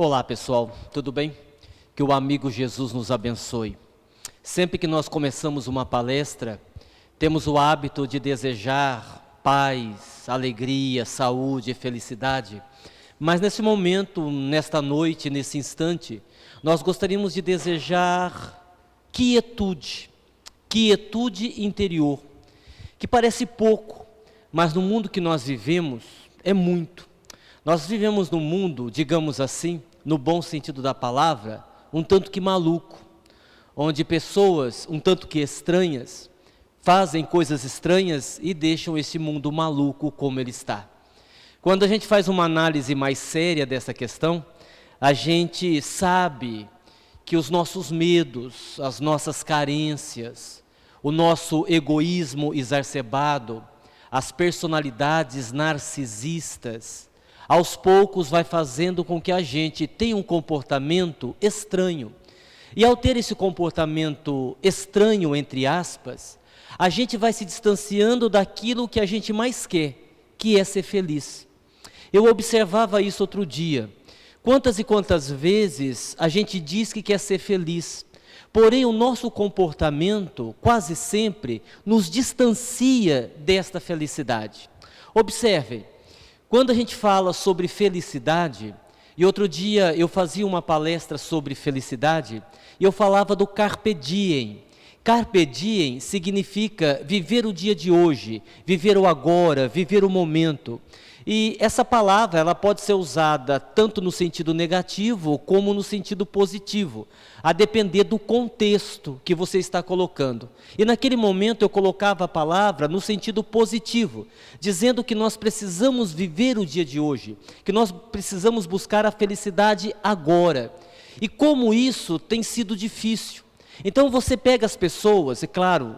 Olá pessoal, tudo bem? Que o amigo Jesus nos abençoe. Sempre que nós começamos uma palestra, temos o hábito de desejar paz, alegria, saúde e felicidade. Mas nesse momento, nesta noite, nesse instante, nós gostaríamos de desejar quietude interior, que parece pouco, mas no mundo que nós vivemos é muito. Nós vivemos num mundo, digamos assim, no bom sentido da palavra, um tanto que maluco, onde pessoas um tanto que estranhas fazem coisas estranhas e deixam esse mundo maluco como ele está. Quando a gente faz uma análise mais séria dessa questão, a gente sabe que os nossos medos, as nossas carências, o nosso egoísmo exacerbado, as personalidades narcisistas, aos poucos vai fazendo com que a gente tenha um comportamento estranho. E ao ter esse comportamento estranho, entre aspas, a gente vai se distanciando daquilo que a gente mais quer, que é ser feliz. Eu observava isso outro dia. Quantas e quantas vezes a gente diz que quer ser feliz, porém o nosso comportamento quase sempre nos distancia desta felicidade. Observem, quando a gente fala sobre felicidade, e outro dia eu fazia uma palestra sobre felicidade, e eu falava do carpe diem. Carpe diem significa viver o dia de hoje, viver o agora, viver o momento. E essa palavra, ela pode ser usada tanto no sentido negativo como no sentido positivo, a depender do contexto que você está colocando. E naquele momento eu colocava a palavra no sentido positivo, dizendo que nós precisamos viver o dia de hoje, que nós precisamos buscar a felicidade agora. E como isso tem sido difícil. Então você pega as pessoas, e claro,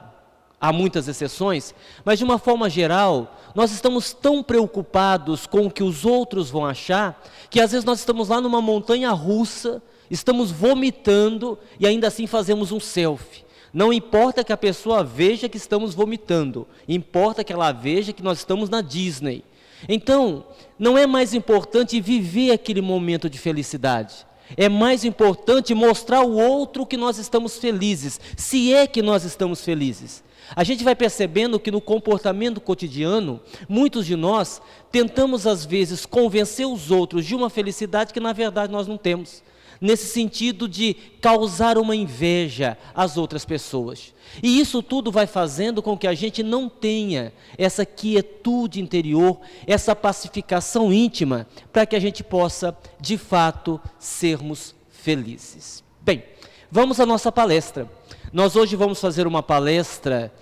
há muitas exceções, mas de uma forma geral, nós estamos tão preocupados com o que os outros vão achar, que às vezes nós estamos lá numa montanha russa, estamos vomitando e ainda assim fazemos um selfie. Não importa que a pessoa veja que estamos vomitando, importa que ela veja que nós estamos na Disney. Então, não é mais importante viver aquele momento de felicidade. É mais importante mostrar ao outro que nós estamos felizes, se é que nós estamos felizes. A gente vai percebendo que no comportamento cotidiano, muitos de nós tentamos às vezes convencer os outros de uma felicidade que na verdade nós não temos. Nesse sentido de causar uma inveja às outras pessoas. E isso tudo vai fazendo com que a gente não tenha essa quietude interior, essa pacificação íntima, para que a gente possa, de fato, sermos felizes. Bem, vamos à nossa palestra. Nós hoje vamos fazer uma palestra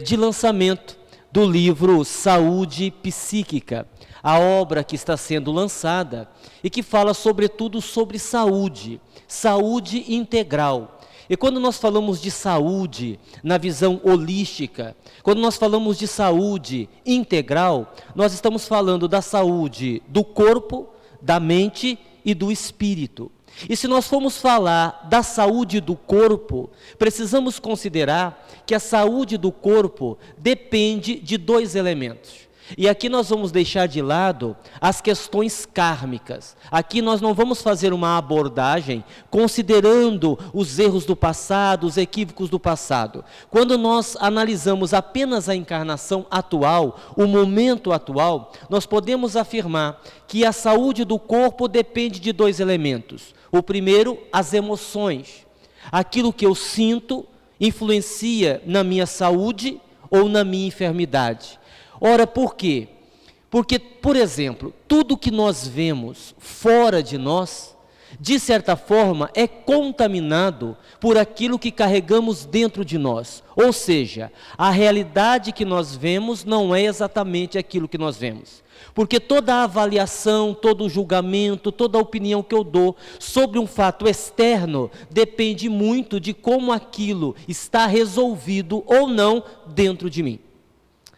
de lançamento do livro Saúde Psíquica, a obra que está sendo lançada e que fala sobretudo sobre saúde, saúde integral. E quando nós falamos de saúde na visão holística, quando nós falamos de saúde integral, nós estamos falando da saúde do corpo, da mente e do espírito. E se nós formos falar da saúde do corpo, precisamos considerar que a saúde do corpo depende de dois elementos. E aqui nós vamos deixar de lado as questões kármicas. Aqui nós não vamos fazer uma abordagem considerando os erros do passado, os equívocos do passado. Quando nós analisamos apenas a encarnação atual, o momento atual, nós podemos afirmar que a saúde do corpo depende de dois elementos. O primeiro, as emoções. Aquilo que eu sinto influencia na minha saúde ou na minha enfermidade. Ora, por quê? Porque, por exemplo, tudo que nós vemos fora de nós, de certa forma, é contaminado por aquilo que carregamos dentro de nós. Ou seja, a realidade que nós vemos não é exatamente aquilo que nós vemos. Porque toda a avaliação, todo o julgamento, toda a opinião que eu dou sobre um fato externo depende muito de como aquilo está resolvido ou não dentro de mim.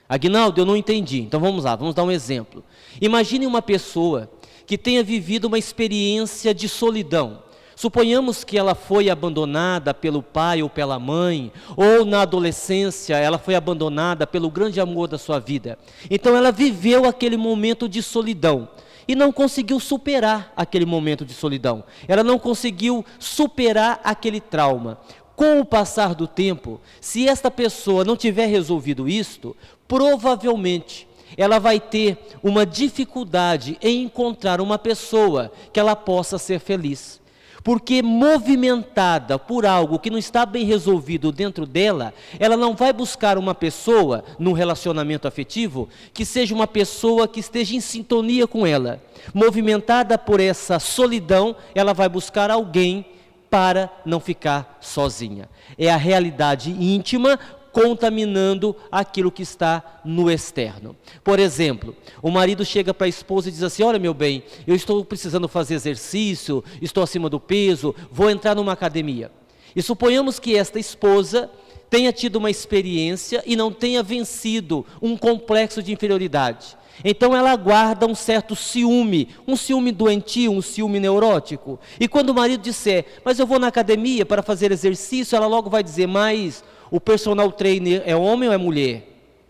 Aguinaldo, eu não entendi. Então vamos lá, vamos dar um exemplo. Imagine uma pessoa que tenha vivido uma experiência de solidão. Suponhamos que ela foi abandonada pelo pai ou pela mãe, ou na adolescência ela foi abandonada pelo grande amor da sua vida. Então ela viveu aquele momento de solidão. e não conseguiu superar aquele momento de solidão. Ela não conseguiu superar aquele trauma. Com o passar do tempo, se esta pessoa não tiver resolvido isto, provavelmente ela vai ter uma dificuldade em encontrar uma pessoa que ela possa ser feliz. Porque movimentada por algo que não está bem resolvido dentro dela, ela não vai buscar uma pessoa, num relacionamento afetivo, que seja uma pessoa que esteja em sintonia com ela. Movimentada por essa solidão, ela vai buscar alguém para não ficar sozinha. É a realidade íntima contaminando aquilo que está no externo. Por exemplo, o marido chega para a esposa e diz assim: olha, meu bem, eu estou precisando fazer exercício, estou acima do peso, vou entrar numa academia. E suponhamos que esta esposa tenha tido uma experiência e não tenha vencido um complexo de inferioridade. Então ela guarda um certo ciúme, um ciúme doentio, um ciúme neurótico. E quando o marido disser: mas eu vou na academia para fazer exercício, ela logo vai dizer: mas o personal trainer é homem ou é mulher?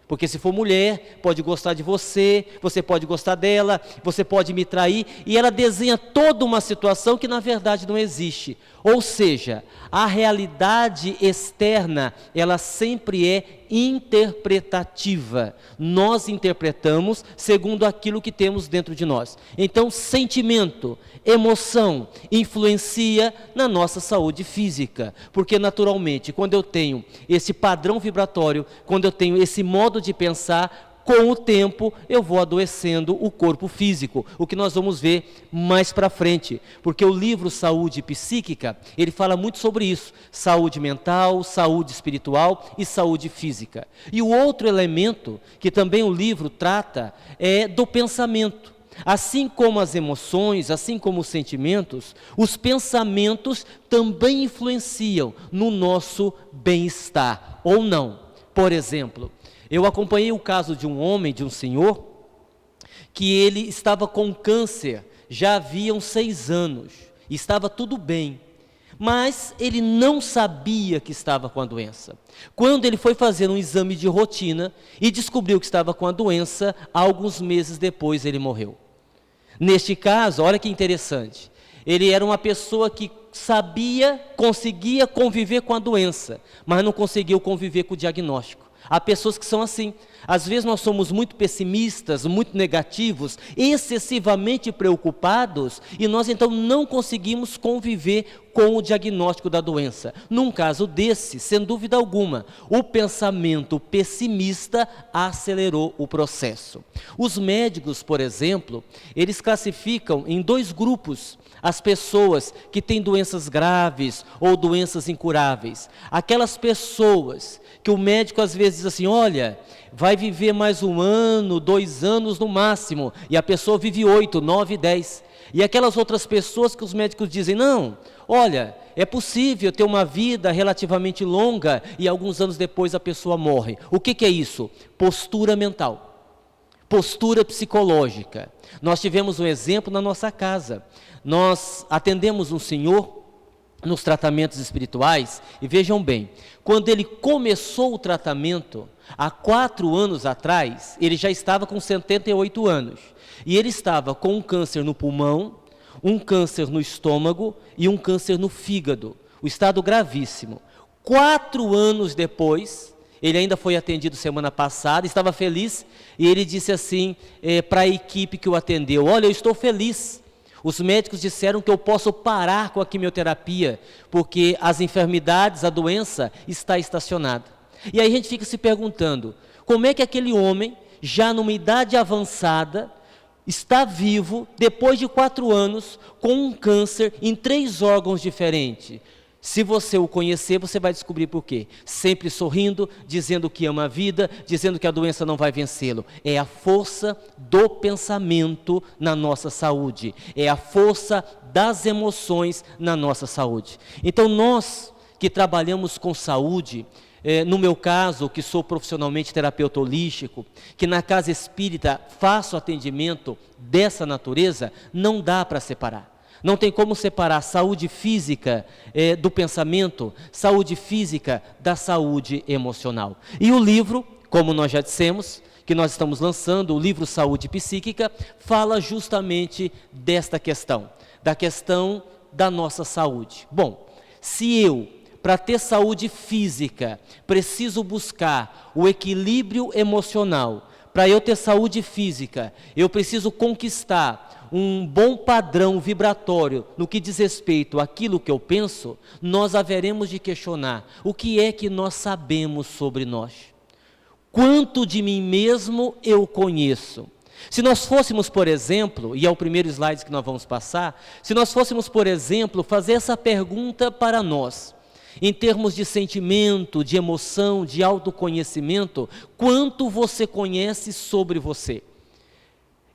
Porque se for mulher, pode gostar de você, você pode gostar dela, você pode me trair. E ela desenha toda uma situação que na verdade não existe. Ou seja, a realidade externa, ela sempre é interpretativa. Nós interpretamos segundo aquilo que temos dentro de nós. Então, sentimento, emoção, influencia na nossa saúde física. Porque naturalmente, quando eu tenho esse padrão vibratório, quando eu tenho esse modo de pensar, com o tempo eu vou adoecendo o corpo físico, o que nós vamos ver mais para frente, porque o livro Saúde Psíquica, ele fala muito sobre isso, saúde mental, saúde espiritual e saúde física. E o outro elemento que também o livro trata é do pensamento. Assim como as emoções, assim como os sentimentos, os pensamentos também influenciam no nosso bem-estar, ou não. Por exemplo, eu acompanhei o caso de um homem, de um senhor, que ele estava com câncer, já haviam 6 anos, estava tudo bem, mas ele não sabia que estava com a doença. Quando ele foi fazer um exame de rotina e descobriu que estava com a doença, alguns meses depois ele morreu. Neste caso, olha que interessante, ele era uma pessoa que sabia, conseguia conviver com a doença, mas não conseguiu conviver com o diagnóstico. Há pessoas que são assim. Às vezes nós somos muito pessimistas, muito negativos, excessivamente preocupados, e nós então não conseguimos conviver com o diagnóstico da doença. Num caso desse, sem dúvida alguma, o pensamento pessimista acelerou o processo. Os médicos, por exemplo, eles classificam em 2 grupos as pessoas que têm doenças graves ou doenças incuráveis. Aquelas pessoas que o médico às vezes diz assim: olha, vai viver mais 1 ano, 2 anos no máximo, e a pessoa vive 8, 9, 10. E aquelas outras pessoas que os médicos dizem: não, olha, é possível ter uma vida relativamente longa e alguns anos depois a pessoa morre. O que é isso? Postura mental, postura psicológica. Nós tivemos um exemplo na nossa casa. Nós atendemos um senhor nos tratamentos espirituais, e vejam bem, quando ele começou o tratamento, há 4 anos atrás, ele já estava com 78 anos, e ele estava com um câncer no pulmão, um câncer no estômago e um câncer no fígado, o estado gravíssimo. 4 anos depois, ele ainda foi atendido semana passada, estava feliz, e ele disse assim para a equipe que o atendeu: olha, eu estou feliz. Os médicos disseram que eu posso parar com a quimioterapia, porque as enfermidades, a doença está estacionada. E aí a gente fica se perguntando, como é que aquele homem, já numa idade avançada, está vivo, depois de 4 anos, com um câncer em 3 órgãos diferentes? Se você o conhecer, você vai descobrir por quê. Sempre sorrindo, dizendo que ama a vida, dizendo que a doença não vai vencê-lo. É a força do pensamento na nossa saúde. É a força das emoções na nossa saúde. Então nós que trabalhamos com saúde, no meu caso, que sou profissionalmente terapeuta holístico, que na casa espírita faço atendimento dessa natureza, não dá para separar. Não tem como separar a saúde física do pensamento, saúde física da saúde emocional. E o livro, como nós já dissemos, que que nós estamos lançando, o livro Saúde Psíquica, fala justamente desta questão, da questão da nossa saúde. Bom, se eu, para ter saúde física, preciso buscar o equilíbrio emocional, para eu ter saúde física, eu preciso conquistar um bom padrão vibratório no que diz respeito àquilo que eu penso, nós haveremos de questionar o que é que nós sabemos sobre nós. Quanto de mim mesmo eu conheço? Se nós fôssemos, por exemplo, e é o primeiro slide que nós vamos passar, se nós fôssemos, por exemplo, fazer essa pergunta para nós, em termos de sentimento, de emoção, de autoconhecimento, quanto você conhece sobre você?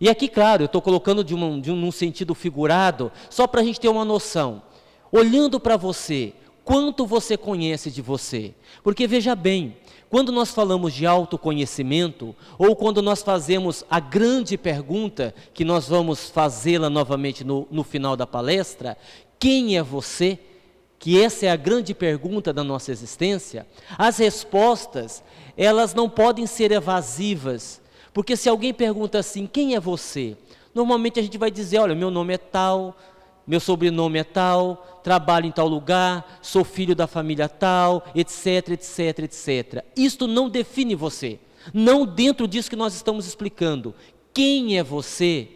E aqui, claro, eu estou colocando num sentido figurado, só para a gente ter uma noção. Olhando para você, quanto você conhece de você? Porque veja bem, quando nós falamos de autoconhecimento, ou quando nós fazemos a grande pergunta, que nós vamos fazê-la novamente no final da palestra, quem é você? Que essa é a grande pergunta da nossa existência, as respostas, elas não podem ser evasivas, porque se alguém pergunta assim, quem é você? Normalmente a gente vai dizer, olha, meu nome é tal, meu sobrenome é tal, trabalho em tal lugar, sou filho da família tal, etc, etc, etc. Isto não define você, não dentro disso que nós estamos explicando. Quem é você?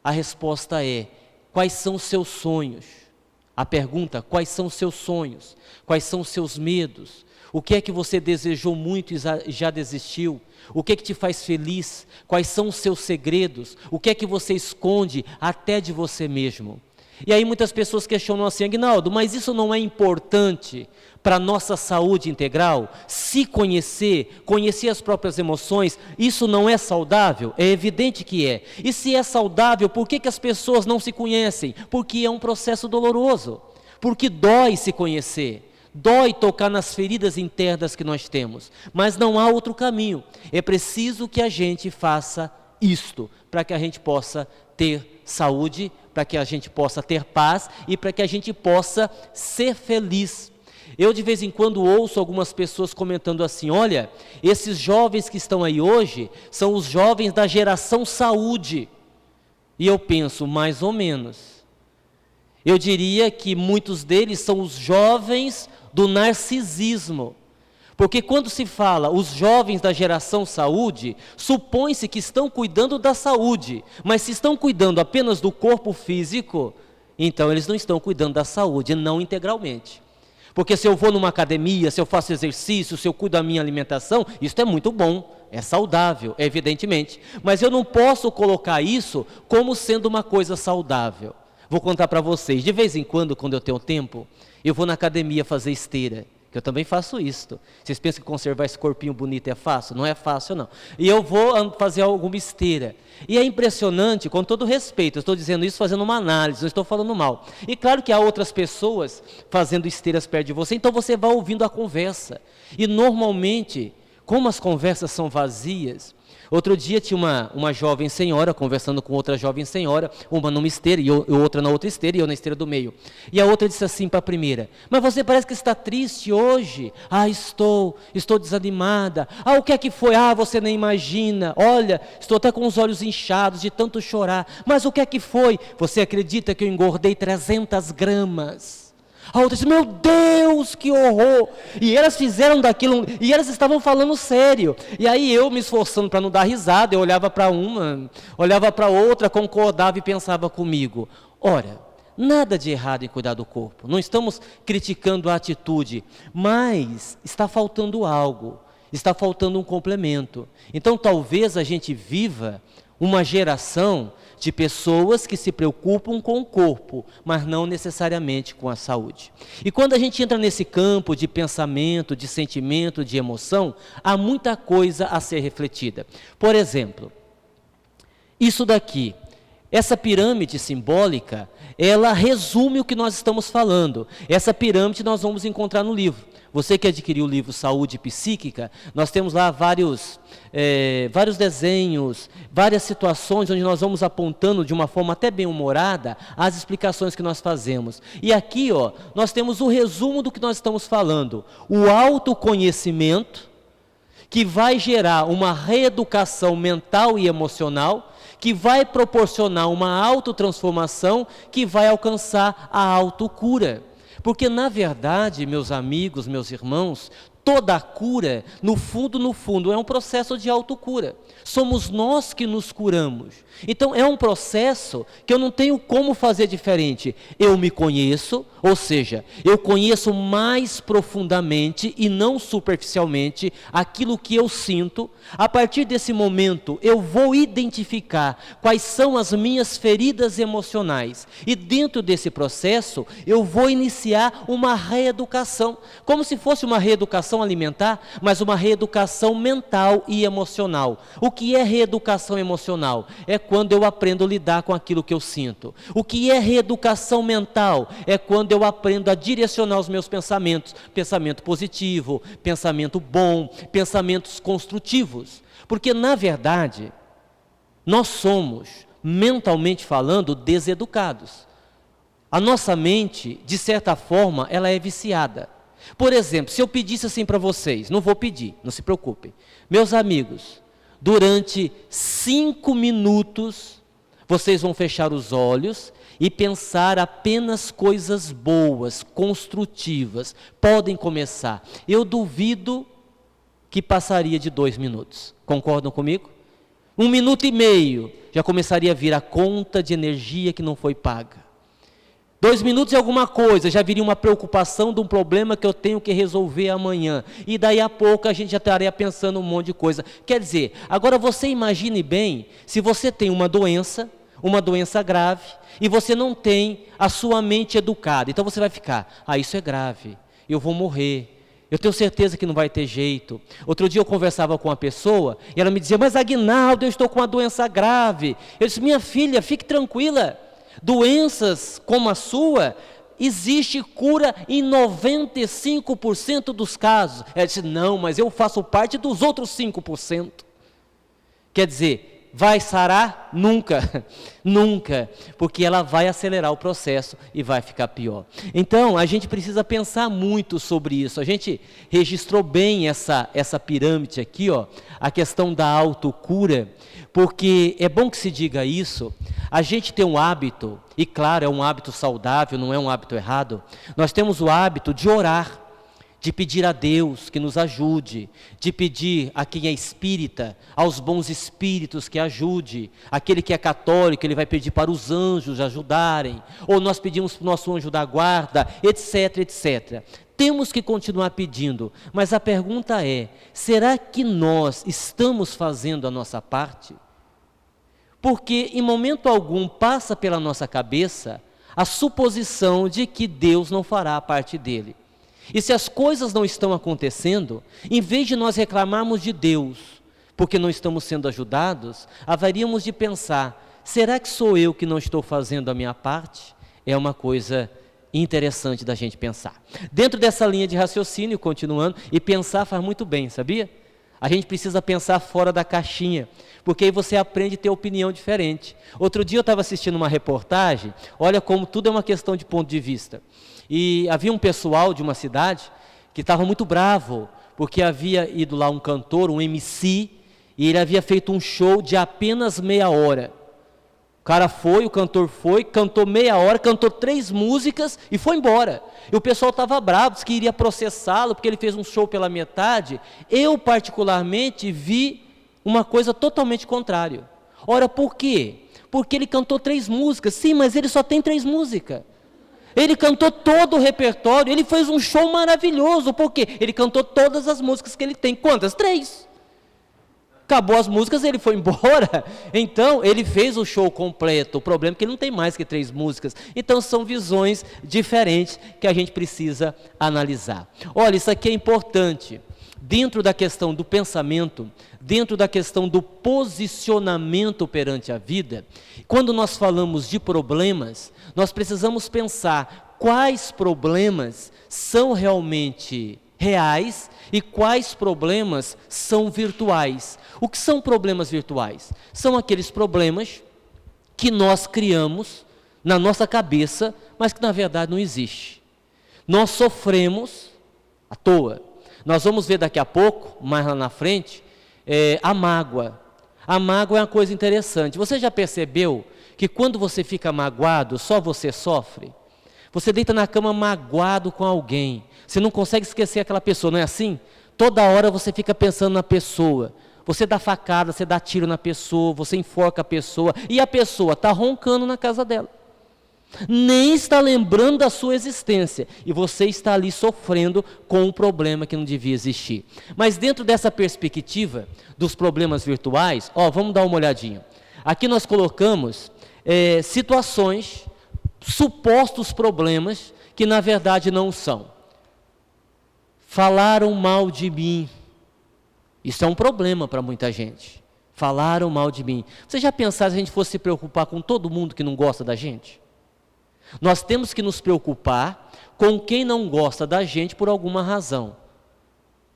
A resposta é, quais são os seus sonhos? A pergunta, quais são os seus sonhos? Quais são os seus medos? O que é que você desejou muito e já desistiu? O que é que te faz feliz? Quais são os seus segredos? O que é que você esconde até de você mesmo? E aí muitas pessoas questionam assim, Aguinaldo, mas isso não é importante para a nossa saúde integral? Se conhecer, conhecer as próprias emoções, isso não é saudável? É evidente que é. E se é saudável, por que as pessoas não se conhecem? Porque é um processo doloroso, porque dói se conhecer. Dói tocar nas feridas internas que nós temos, mas não há outro caminho. É preciso que a gente faça isto, para que a gente possa ter saúde, para que a gente possa ter paz e para que a gente possa ser feliz. Eu de vez em quando ouço algumas pessoas comentando assim, olha, esses jovens que estão aí hoje são os jovens da geração saúde. E eu penso, mais ou menos. Eu diria que muitos deles são os jovens do narcisismo. Porque quando se fala os jovens da geração saúde, supõe-se que estão cuidando da saúde, mas se estão cuidando apenas do corpo físico, então eles não estão cuidando da saúde, não integralmente. Porque se eu vou numa academia, se eu faço exercício, se eu cuido da minha alimentação, isso é muito bom, é saudável, evidentemente. Mas eu não posso colocar isso como sendo uma coisa saudável. Vou contar para vocês, de vez em quando eu tenho tempo, eu vou na academia fazer esteira, que eu também faço isso. Vocês pensam que conservar esse corpinho bonito é fácil? Não é fácil, não. E eu vou fazer alguma esteira. E é impressionante, com todo respeito, eu estou dizendo isso fazendo uma análise, não estou falando mal. E claro que há outras pessoas fazendo esteiras perto de você, então você vai ouvindo a conversa. E normalmente, como as conversas são vazias, outro dia tinha uma jovem senhora conversando com outra jovem senhora, uma numa esteira e outra na outra esteira e eu na esteira do meio. E a outra disse assim para a primeira, mas você parece que está triste hoje. Ah, estou desanimada. Ah, o que é que foi? Ah, você nem imagina. Olha, estou até com os olhos inchados de tanto chorar. Mas o que é que foi? Você acredita que eu engordei 300 gramas? A outra disse, meu Deus, que horror! E elas fizeram daquilo, e elas estavam falando sério. E aí eu me esforçando para não dar risada, eu olhava para uma, olhava para outra, concordava e pensava comigo. Ora, nada de errado em cuidar do corpo. Não estamos criticando a atitude, mas está faltando algo, está faltando um complemento. Então talvez a gente viva uma geração de pessoas que se preocupam com o corpo, mas não necessariamente com a saúde. E quando a gente entra nesse campo de pensamento, de sentimento, de emoção, há muita coisa a ser refletida. Por exemplo, isso daqui, essa pirâmide simbólica, ela resume o que nós estamos falando. Essa pirâmide nós vamos encontrar no livro. Você que adquiriu o livro Saúde Psíquica, nós temos lá vários desenhos, várias situações onde nós vamos apontando de uma forma até bem humorada as explicações que nós fazemos. E aqui, nós temos o resumo do que nós estamos falando. O autoconhecimento, que vai gerar uma reeducação mental e emocional, que vai proporcionar uma autotransformação, que vai alcançar a autocura. Porque, na verdade, meus amigos, meus irmãos, toda a cura, no fundo, é um processo de autocura. Somos nós que nos curamos. Então, é um processo que eu não tenho como fazer diferente. Eu me conheço, ou seja, eu conheço mais profundamente e não superficialmente aquilo que eu sinto. A partir desse momento, eu vou identificar quais são as minhas feridas emocionais. E dentro desse processo, eu vou iniciar uma reeducação. Como se fosse uma reeducação alimentar, mas uma reeducação mental e emocional. O que é reeducação emocional? É quando eu aprendo a lidar com aquilo que eu sinto. O que é reeducação mental? É quando eu aprendo a direcionar os meus pensamentos. Pensamento positivo, pensamento bom, pensamentos construtivos. Porque, na verdade, nós somos, mentalmente falando, deseducados. A nossa mente, de certa forma, ela é viciada. Por exemplo, se eu pedisse assim para vocês, não vou pedir, não se preocupem. Meus amigos, durante 5 minutos, vocês vão fechar os olhos e pensar apenas coisas boas, construtivas. Podem começar. Eu duvido que passaria de 2 minutos. Concordam comigo? 1 minuto e meio, já começaria a vir a conta de energia que não foi paga. 2 minutos e alguma coisa, já viria uma preocupação de um problema que eu tenho que resolver amanhã. E daí a pouco a gente já estaria pensando um monte de coisa. Quer dizer, agora você imagine bem, se você tem uma doença grave, e você não tem a sua mente educada. Então você vai ficar, isso é grave, eu vou morrer, eu tenho certeza que não vai ter jeito. Outro dia eu conversava com uma pessoa, e ela me dizia, mas Aguinaldo, eu estou com uma doença grave. Eu disse, minha filha, fique tranquila. Doenças como a sua, existe cura em 95% dos casos. Ela disse, não, mas eu faço parte dos outros 5%. Quer dizer, vai sarar? Nunca, nunca, porque ela vai acelerar o processo e vai ficar pior. Então, a gente precisa pensar muito sobre isso. A gente registrou bem essa pirâmide aqui, a questão da autocura, porque é bom que se diga isso. A gente tem um hábito, e claro, é um hábito saudável, não é um hábito errado. Nós temos o hábito de orar, de pedir a Deus que nos ajude, de pedir a quem é espírita, aos bons espíritos que ajude. Aquele que é católico, ele vai pedir para os anjos ajudarem, ou nós pedimos para o nosso anjo da guarda, etc, etc. Temos que continuar pedindo, mas a pergunta é, será que nós estamos fazendo a nossa parte? Porque em momento algum passa pela nossa cabeça a suposição de que Deus não fará a parte dele. E se as coisas não estão acontecendo, em vez de nós reclamarmos de Deus, porque não estamos sendo ajudados, haveríamos de pensar, será que sou eu que não estou fazendo a minha parte? É uma coisa interessante da gente pensar. Dentro dessa linha de raciocínio, continuando, e pensar faz muito bem, sabia? A gente precisa pensar fora da caixinha, porque aí você aprende a ter opinião diferente. Outro dia eu estava assistindo uma reportagem, olha como tudo é uma questão de ponto de vista. E havia um pessoal de uma cidade que estava muito bravo, porque havia ido lá um cantor, um MC, e ele havia feito um show de apenas meia hora. O cantor foi, cantou meia hora, cantou 3 músicas e foi embora. E o pessoal estava bravo, disse que iria processá-lo, porque ele fez um show pela metade. Eu, particularmente, vi uma coisa totalmente contrária. Ora, por quê? Porque ele cantou 3 músicas. Sim, mas ele só tem 3 músicas. Ele cantou todo o repertório, ele fez um show maravilhoso. Por quê? Ele cantou todas as músicas que ele tem. Quantas? 3. Acabou as músicas, ele foi embora. Então, ele fez o show completo. O problema é que ele não tem mais que 3 músicas. Então, são visões diferentes que a gente precisa analisar. Olha, isso aqui é importante. Dentro da questão do pensamento, dentro da questão do posicionamento perante a vida, quando nós falamos de problemas, nós precisamos pensar quais problemas são realmente reais e quais problemas são virtuais. O que são problemas virtuais? São aqueles problemas que nós criamos na nossa cabeça, mas que na verdade não existe. Nós sofremos à toa. Nós vamos ver daqui a pouco, mais lá na frente, a mágoa. A mágoa é uma coisa interessante. Você já percebeu que quando você fica magoado, só você sofre? Você deita na cama magoado com alguém. Você não consegue esquecer aquela pessoa, não é assim? Toda hora você fica pensando na pessoa. Você dá facada, você dá tiro na pessoa, você enforca a pessoa. E a pessoa está roncando na casa dela. Nem está lembrando da sua existência. E você está ali sofrendo com um problema que não devia existir. Mas dentro dessa perspectiva dos problemas virtuais, vamos dar uma olhadinha. Aqui nós colocamos situações, supostos problemas, que na verdade não são. Falaram mal de mim. Isso é um problema para muita gente. Falaram mal de mim. Você já pensaram se a gente fosse se preocupar com todo mundo que não gosta da gente? Nós temos que nos preocupar com quem não gosta da gente por alguma razão.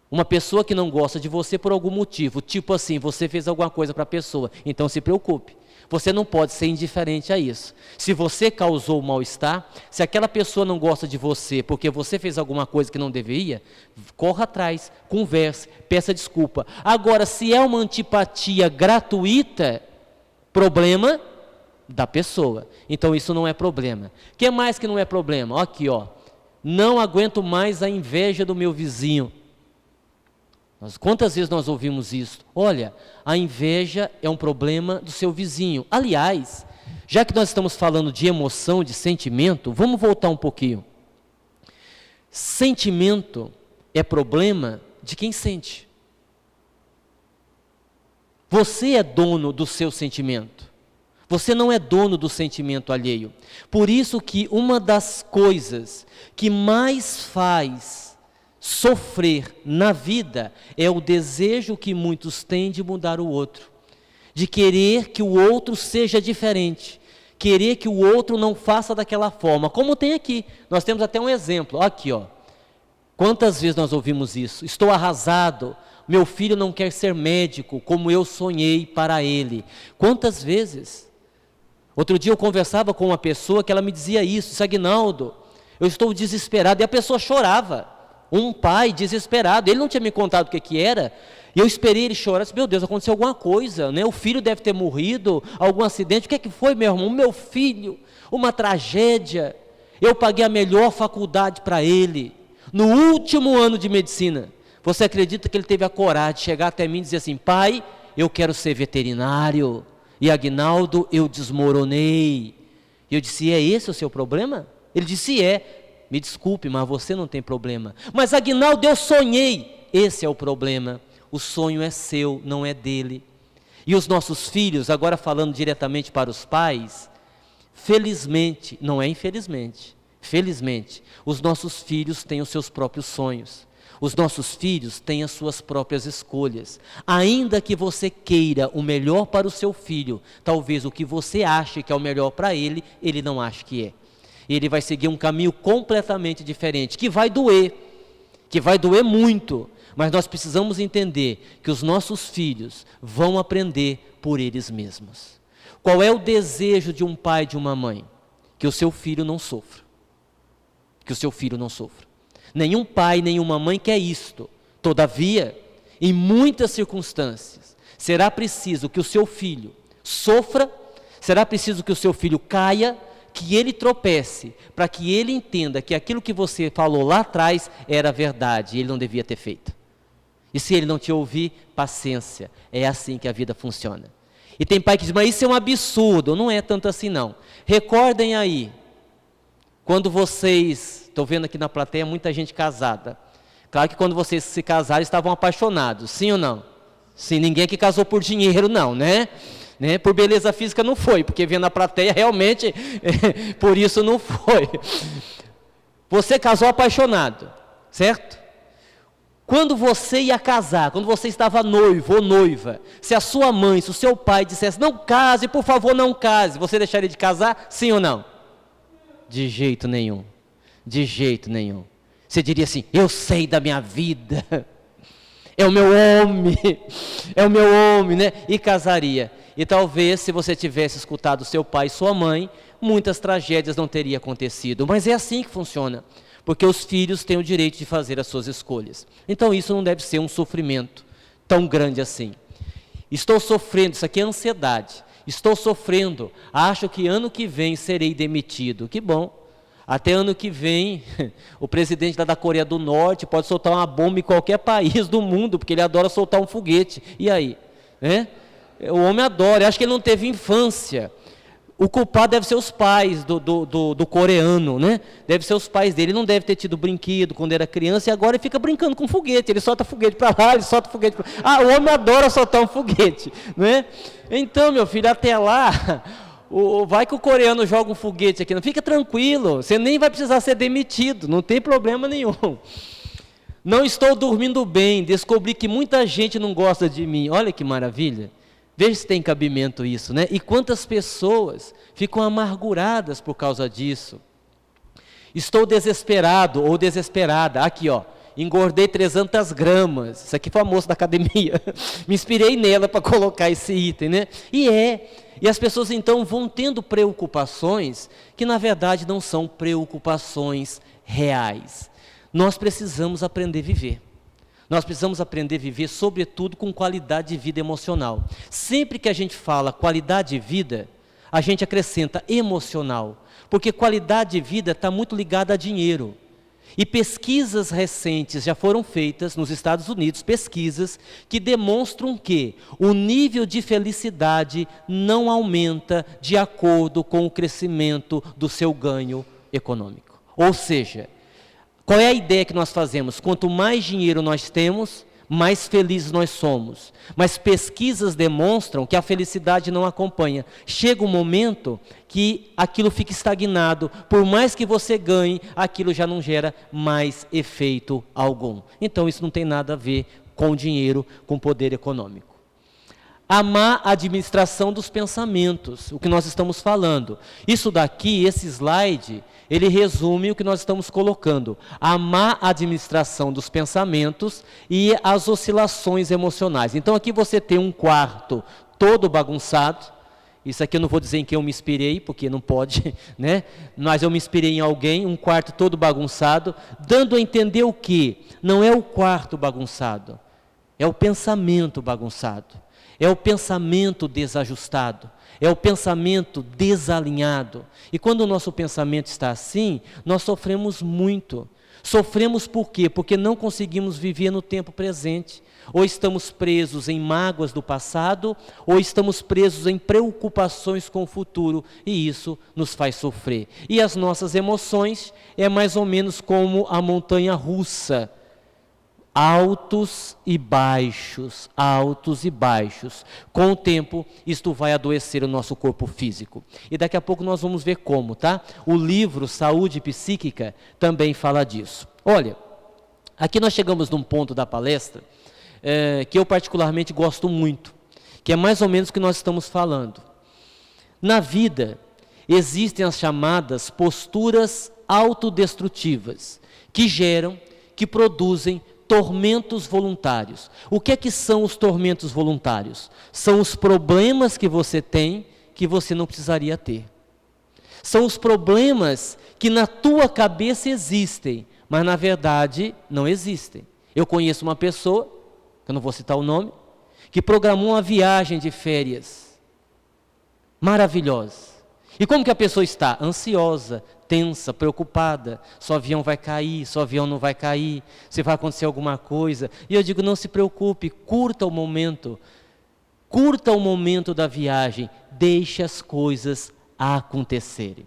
Uma pessoa que não gosta de você por algum motivo, tipo assim, você fez alguma coisa para a pessoa, então se preocupe. Você não pode ser indiferente a isso. Se você causou mal-estar, se aquela pessoa não gosta de você porque você fez alguma coisa que não deveria, corra atrás, converse, peça desculpa. Agora, se é uma antipatia gratuita, problema da pessoa. Então isso não é problema. O que mais que não é problema? Aqui, não aguento mais a inveja do meu vizinho. Quantas vezes nós ouvimos isso? Olha, a inveja é um problema do seu vizinho. Aliás, já que nós estamos falando de emoção, de sentimento, vamos voltar um pouquinho. Sentimento é problema de quem sente. Você é dono do seu sentimento. Você não é dono do sentimento alheio. Por isso que uma das coisas que mais faz sofrer na vida é o desejo que muitos têm de mudar o outro, de querer que o outro seja diferente, querer que o outro não faça daquela forma, como tem aqui. Nós temos até um exemplo, aqui quantas vezes nós ouvimos isso? Estou arrasado, meu filho não quer ser médico como eu sonhei para ele. Quantas vezes? Outro dia eu conversava com uma pessoa que ela me dizia isso, Aguinaldo, eu estou desesperado, e a pessoa chorava. Um pai desesperado, ele não tinha me contado o que era, e eu esperei ele chorar, disse, meu Deus, aconteceu alguma coisa, né? O filho deve ter morrido, algum acidente, o que foi, meu irmão? Meu filho, uma tragédia, eu paguei a melhor faculdade para ele, no último ano de medicina. Você acredita que ele teve a coragem de chegar até mim e dizer assim, pai, eu quero ser veterinário, e Aguinaldo, eu desmoronei. E eu disse, é esse o seu problema? Ele disse, me desculpe, mas você não tem problema. Mas Aguinaldo, eu sonhei. Esse é o problema. O sonho é seu, não é dele. E os nossos filhos, agora falando diretamente para os pais, felizmente, não é infelizmente, felizmente, os nossos filhos têm os seus próprios sonhos. Os nossos filhos têm as suas próprias escolhas. Ainda que você queira o melhor para o seu filho, talvez o que você ache que é o melhor para ele, ele não ache que é. Ele vai seguir um caminho completamente diferente, que vai doer muito, mas nós precisamos entender que os nossos filhos vão aprender por eles mesmos. Qual é o desejo de um pai e de uma mãe? Que o seu filho não sofra. Que o seu filho não sofra. Nenhum pai, nenhuma mãe quer isto. Todavia, em muitas circunstâncias, será preciso que o seu filho sofra, será preciso que o seu filho caia, que ele tropece, para que ele entenda que aquilo que você falou lá atrás era verdade, e ele não devia ter feito. E se ele não te ouvir, paciência, é assim que a vida funciona. E tem pai que diz, mas isso é um absurdo, não é tanto assim não. Recordem aí, quando vocês, estou vendo aqui na plateia muita gente casada, claro que quando vocês se casaram estavam apaixonados, sim ou não? Sim, ninguém que casou por dinheiro não, né? Por beleza física não foi, porque vendo a plateia realmente, por isso não foi. Você casou apaixonado, certo? Quando você ia casar, quando você estava noivo ou noiva, se a sua mãe, se o seu pai dissesse, não case, por favor não case, você deixaria de casar, sim ou não? De jeito nenhum, de jeito nenhum. Você diria assim, eu sei da minha vida, é o meu homem, né? E casaria. E talvez se você tivesse escutado seu pai e sua mãe, muitas tragédias não teriam acontecido. Mas é assim que funciona. porque os filhos têm o direito de fazer as suas escolhas. Então isso não deve ser um sofrimento tão grande assim. Estou sofrendo, isso aqui é ansiedade. Estou sofrendo, acho que ano que vem serei demitido. Que bom. Até ano que vem, o presidente da Coreia do Norte pode soltar uma bomba em qualquer país do mundo, porque ele adora soltar um foguete. E aí? O homem adora, acho que ele não teve infância. O culpado deve ser os pais do coreano, né? Deve ser os pais dele. Ele não deve ter tido brinquedo quando era criança e agora ele fica brincando com foguete. Ele solta foguete para lá, ele solta foguete para lá. O homem adora soltar um foguete, né? Então, meu filho, até lá... Vai que o coreano joga um foguete aqui, não fica tranquilo, você nem vai precisar ser demitido, não tem problema nenhum. Não estou dormindo bem, descobri que muita gente não gosta de mim, olha que maravilha. Veja se tem cabimento isso, né? E quantas pessoas ficam amarguradas por causa disso. Estou desesperado ou desesperada, aqui ó, engordei 300 gramas, isso aqui foi a moça da academia, me inspirei nela para colocar esse item, né? E as pessoas então vão tendo preocupações que na verdade não são preocupações reais. Nós precisamos aprender a viver. Nós precisamos aprender a viver, sobretudo, com qualidade de vida emocional. Sempre que a gente fala qualidade de vida, a gente acrescenta emocional, porque qualidade de vida está muito ligada a dinheiro. E pesquisas recentes já foram feitas nos Estados Unidos, pesquisas que demonstram que o nível de felicidade não aumenta de acordo com o crescimento do seu ganho econômico. Ou seja, qual é a ideia que nós fazemos? Quanto mais dinheiro nós temos, mais felizes nós somos. Mas pesquisas demonstram que a felicidade não acompanha. Chega um momento que aquilo fica estagnado. Por mais que você ganhe, aquilo já não gera mais efeito algum. Então isso não tem nada a ver com dinheiro, com poder econômico. A má administração dos pensamentos, o que nós estamos falando. Isso daqui, esse slide, ele resume o que nós estamos colocando. A má administração dos pensamentos e as oscilações emocionais. Então aqui você tem um quarto todo bagunçado. Isso aqui eu não vou dizer em quem eu me inspirei, porque não pode, né? Mas eu me inspirei em alguém, um quarto todo bagunçado, dando a entender o que? Não é o quarto bagunçado, é o pensamento bagunçado. É o pensamento desajustado, é o pensamento desalinhado. E quando o nosso pensamento está assim, nós sofremos muito. Sofremos por quê? Porque não conseguimos viver no tempo presente. Ou estamos presos em mágoas do passado, ou estamos presos em preocupações com o futuro, e isso nos faz sofrer. E as nossas emoções é mais ou menos como a montanha russa. Altos e baixos, altos e baixos. Com o tempo, isto vai adoecer o nosso corpo físico. E daqui a pouco nós vamos ver como, tá? O livro Saúde Psíquica também fala disso. Olha, aqui nós chegamos num ponto da palestra que eu particularmente gosto muito, que é mais ou menos o que nós estamos falando. Na vida, existem as chamadas posturas autodestrutivas, que produzem tormentos voluntários. O que é que são os tormentos voluntários? São os problemas que você tem que você não precisaria ter. São os problemas que na tua cabeça existem, mas na verdade não existem. Eu conheço uma pessoa, que eu não vou citar o nome, que programou uma viagem de férias maravilhosa. E como que a pessoa está? Ansiosa, tensa, preocupada, seu avião vai cair, seu avião não vai cair, se vai acontecer alguma coisa. E eu digo, não se preocupe, curta o momento da viagem, deixe as coisas acontecerem.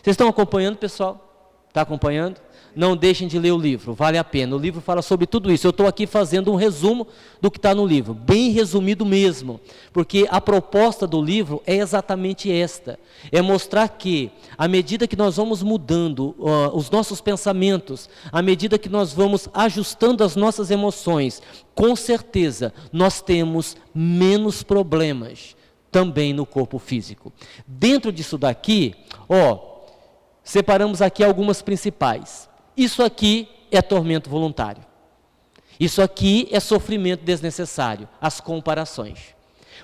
Vocês estão acompanhando, pessoal? Está acompanhando? Não deixem de ler o livro, vale a pena. O livro fala sobre tudo isso. Eu estou aqui fazendo um resumo do que está no livro, bem resumido mesmo, porque a proposta do livro é exatamente esta, é mostrar que, à medida que nós vamos mudando os nossos pensamentos, à medida que nós vamos ajustando as nossas emoções, com certeza nós temos menos problemas também no corpo físico. Dentro disso daqui, separamos aqui algumas principais. Isso aqui é tormento voluntário. Isso aqui é sofrimento desnecessário, as comparações.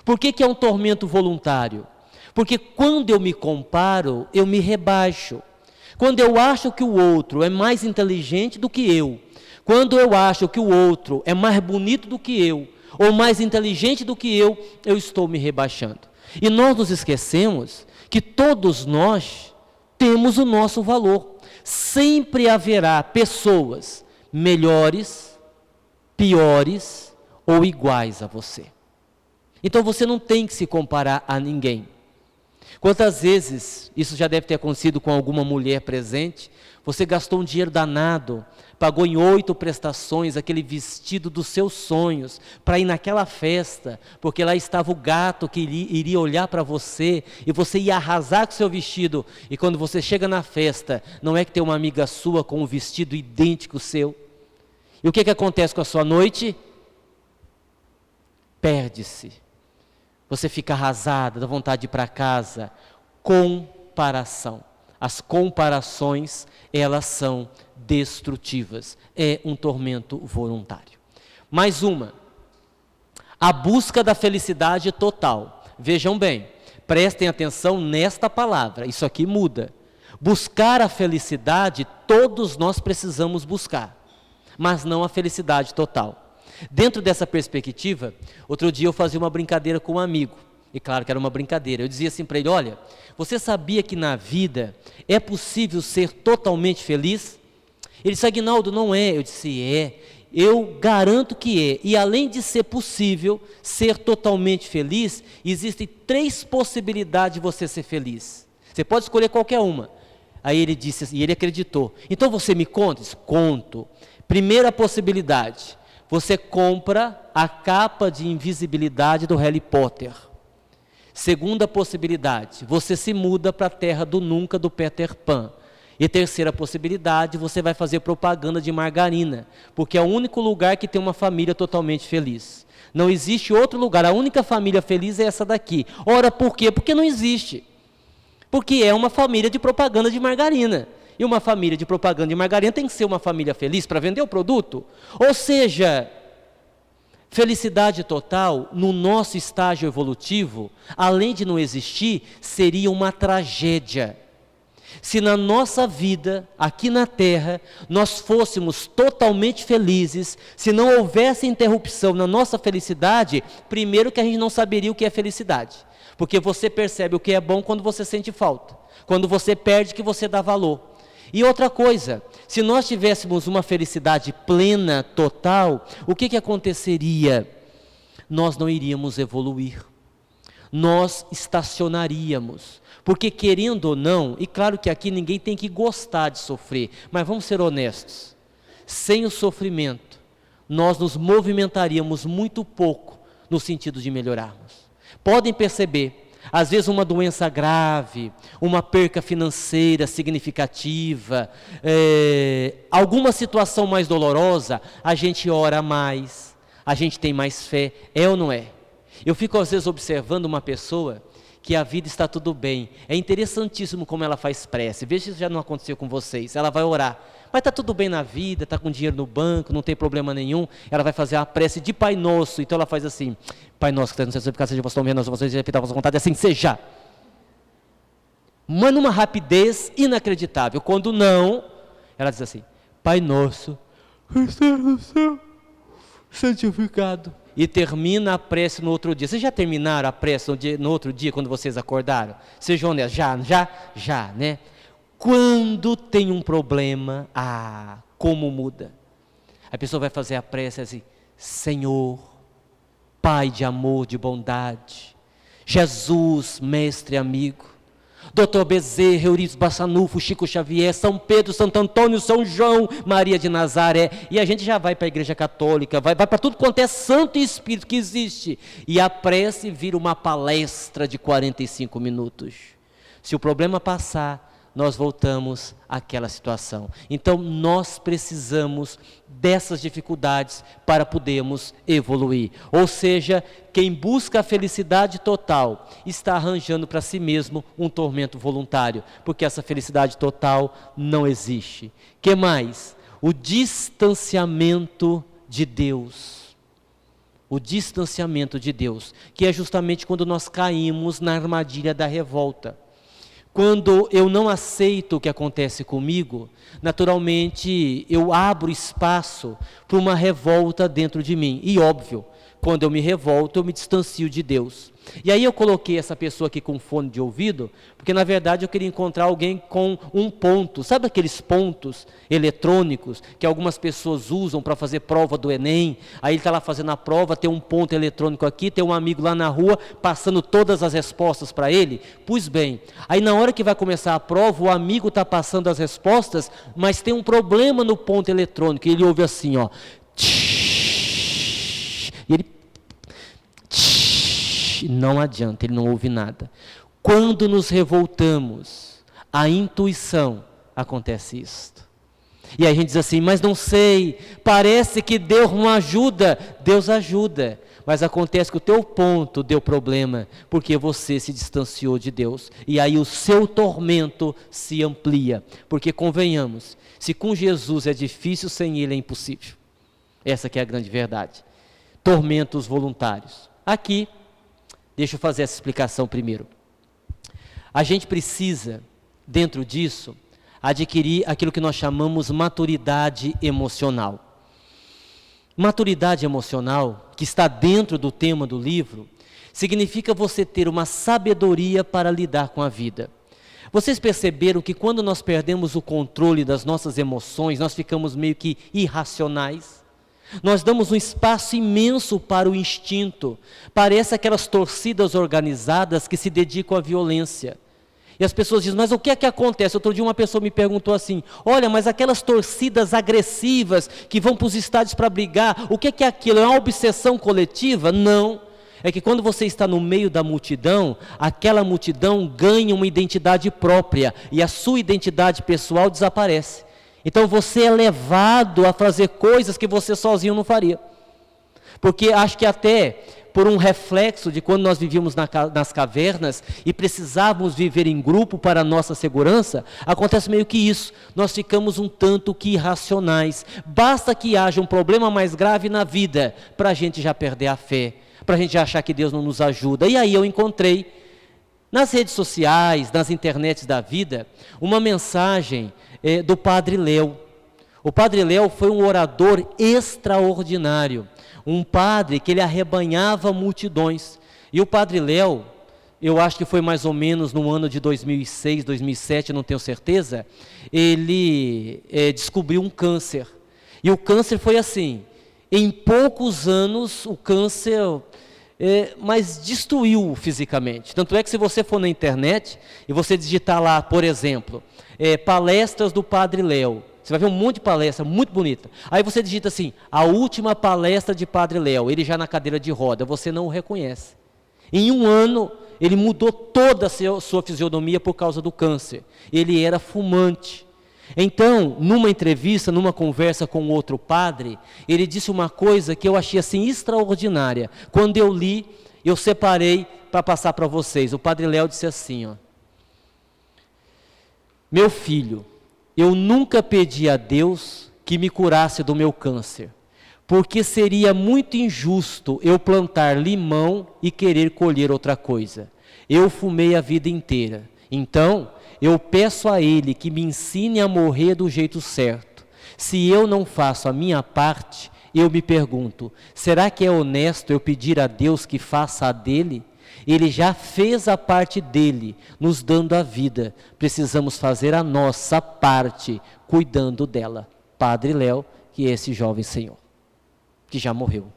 Por que é um tormento voluntário? Porque quando eu me comparo, eu me rebaixo. quando eu acho que o outro é mais inteligente do que eu, quando eu acho que o outro é mais bonito do que eu, ou mais inteligente do que eu estou me rebaixando. E nós nos esquecemos que todos nós temos o nosso valor. Sempre haverá pessoas melhores, piores ou iguais a você. Então você não tem que se comparar a ninguém. Quantas vezes, isso já deve ter acontecido com alguma mulher presente, você gastou um dinheiro danado, pagou em 8 prestações aquele vestido dos seus sonhos, para ir naquela festa, porque lá estava o gato que iria olhar para você, e você ia arrasar com o seu vestido, e quando você chega na festa, não é que tem uma amiga sua com um vestido idêntico ao seu, e o que acontece com a sua noite? Perde-se. Você fica arrasada, dá vontade de ir para casa. Comparação. As comparações, elas são destrutivas. É um tormento voluntário. Mais uma. A busca da felicidade total. Vejam bem, prestem atenção nesta palavra. Isso aqui muda. Buscar a felicidade, todos nós precisamos buscar. Mas não a felicidade total. Dentro dessa perspectiva, outro dia eu fazia uma brincadeira com um amigo, e claro que era uma brincadeira, eu dizia assim para ele, olha, você sabia que na vida é possível ser totalmente feliz? Ele disse, Aguinaldo, não é. Eu disse, eu garanto que é, e além de ser possível ser totalmente feliz, existem 3 possibilidades de você ser feliz, você pode escolher qualquer uma. Aí ele disse, e ele acreditou, então você me conta? Eu disse, conto. Primeira possibilidade, você compra a capa de invisibilidade do Harry Potter. Segunda possibilidade, você se muda para a terra do nunca do Peter Pan. E terceira possibilidade, você vai fazer propaganda de margarina, porque é o único lugar que tem uma família totalmente feliz. Não existe outro lugar, a única família feliz é essa daqui. Ora, por quê? Porque não existe. Porque é uma família de propaganda de margarina. E uma família de propaganda de margarina tem que ser uma família feliz para vender o produto. Ou seja, felicidade total, no nosso estágio evolutivo, além de não existir, seria uma tragédia. Se na nossa vida, aqui na Terra, nós fôssemos totalmente felizes, se não houvesse interrupção na nossa felicidade, primeiro que a gente não saberia o que é felicidade. Porque você percebe o que é bom quando você sente falta. Quando você perde, que você dá valor. E outra coisa, se nós tivéssemos uma felicidade plena, total, o que aconteceria? Nós não iríamos evoluir, nós estacionaríamos, porque querendo ou não, e claro que aqui ninguém tem que gostar de sofrer, mas vamos ser honestos, sem o sofrimento, nós nos movimentaríamos muito pouco no sentido de melhorarmos. Podem perceber, às vezes uma doença grave, uma perca financeira significativa, alguma situação mais dolorosa, a gente ora mais, a gente tem mais fé, é ou não é? Eu fico às vezes observando uma pessoa que a vida está tudo bem, é interessantíssimo como ela faz prece, veja se isso já não aconteceu com vocês, ela vai orar, mas está tudo bem na vida, está com dinheiro no banco, não tem problema nenhum, ela vai fazer a prece de Pai Nosso, então ela faz assim, Pai Nosso que está no céu, santificado seja o vosso nome, venha a vossa vontade, a vossa vontade, assim seja. Mas numa rapidez inacreditável, quando não, ela diz assim, Pai Nosso, que está no céu, santificado. E termina a prece no outro dia. Vocês já terminaram a prece no outro dia, quando vocês acordaram? Sejam honestos, já, né? Quando tem um problema, como muda? A pessoa vai fazer a prece assim, Senhor, Pai de amor, de bondade, Jesus, mestre amigo, Dr. Bezerra, Eurípides Bassanufo, Chico Xavier, São Pedro, Santo Antônio, São João, Maria de Nazaré, e a gente já vai para a igreja católica, vai para tudo quanto é santo e espírito que existe, e a prece vira uma palestra de 45 minutos. Se o problema passar, nós voltamos àquela situação. Então, nós precisamos dessas dificuldades para podermos evoluir. Ou seja, quem busca a felicidade total está arranjando para si mesmo um tormento voluntário, porque essa felicidade total não existe. Que mais? O distanciamento de Deus. O distanciamento de Deus, que é justamente quando nós caímos na armadilha da revolta. Quando eu não aceito o que acontece comigo, naturalmente eu abro espaço para uma revolta dentro de mim. E óbvio, quando eu me revolto, eu me distancio de Deus. E aí eu coloquei essa pessoa aqui com fone de ouvido, porque na verdade eu queria encontrar alguém com um ponto. Sabe aqueles pontos eletrônicos que algumas pessoas usam para fazer prova do Enem? Aí ele está lá fazendo a prova, tem um ponto eletrônico aqui, tem um amigo lá na rua passando todas as respostas para ele. Pois bem, aí na hora que vai começar a prova, o amigo está passando as respostas, mas tem um problema no ponto eletrônico. E ele ouve assim, ó. E ele... Não adianta, ele não ouve nada. Quando nos revoltamos, a intuição acontece isto. E aí a gente diz assim, mas não sei, parece que Deus não ajuda. Deus ajuda, mas acontece que o teu ponto deu problema, porque você se distanciou de Deus. E aí o seu tormento se amplia, porque convenhamos, se com Jesus é difícil, sem Ele é impossível. Essa que é a grande verdade. Tormentos voluntários. Aqui, deixa eu fazer essa explicação primeiro. A gente precisa, dentro disso, adquirir aquilo que nós chamamos maturidade emocional. Maturidade emocional, que está dentro do tema do livro, significa você ter uma sabedoria para lidar com a vida. Vocês perceberam que quando nós perdemos o controle das nossas emoções, nós ficamos meio que irracionais? Nós damos um espaço imenso para o instinto. Parece aquelas torcidas organizadas que se dedicam à violência. E as pessoas dizem, mas o que é que acontece? Outro dia uma pessoa me perguntou assim, olha, mas aquelas torcidas agressivas que vão para os estádios para brigar, o que é aquilo? É uma obsessão coletiva? Não. É que quando você está no meio da multidão, aquela multidão ganha uma identidade própria e a sua identidade pessoal desaparece. Então você é levado a fazer coisas que você sozinho não faria. Porque acho que até por um reflexo de quando nós vivíamos nas cavernas e precisávamos viver em grupo para a nossa segurança, acontece meio que isso. Nós ficamos um tanto que irracionais. Basta que haja um problema mais grave na vida para a gente já perder a fé, para a gente já achar que Deus não nos ajuda. E aí eu encontrei nas redes sociais, nas internets da vida, uma mensagem do Padre Léo. O Padre Léo foi um orador extraordinário, um padre que ele arrebanhava multidões. E o Padre Léo, eu acho que foi mais ou menos no ano de 2006, 2007, não tenho certeza, ele descobriu um câncer. E o câncer foi assim, em poucos anos o câncer... mas destruiu fisicamente. Tanto é que se você for na internet e você digitar lá, por exemplo, palestras do Padre Léo, você vai ver um monte de palestra muito bonita. Aí você digita assim, a última palestra de Padre Léo, ele já na cadeira de roda, você não o reconhece. Em um ano, ele mudou toda a sua fisionomia por causa do câncer. Ele era fumante. Então, numa entrevista, numa conversa com outro padre, ele disse uma coisa que eu achei assim extraordinária. Quando eu li, eu separei para passar para vocês. O Padre Léo disse assim, ó: meu filho, eu nunca pedi a Deus que me curasse do meu câncer, porque seria muito injusto eu plantar limão e querer colher outra coisa. Eu fumei a vida inteira, então eu peço a Ele que me ensine a morrer do jeito certo. Se eu não faço a minha parte, eu me pergunto, será que é honesto eu pedir a Deus que faça a dele? Ele já fez a parte dele, nos dando a vida. Precisamos fazer a nossa parte, cuidando dela. Padre Léo, que é esse jovem senhor, que já morreu.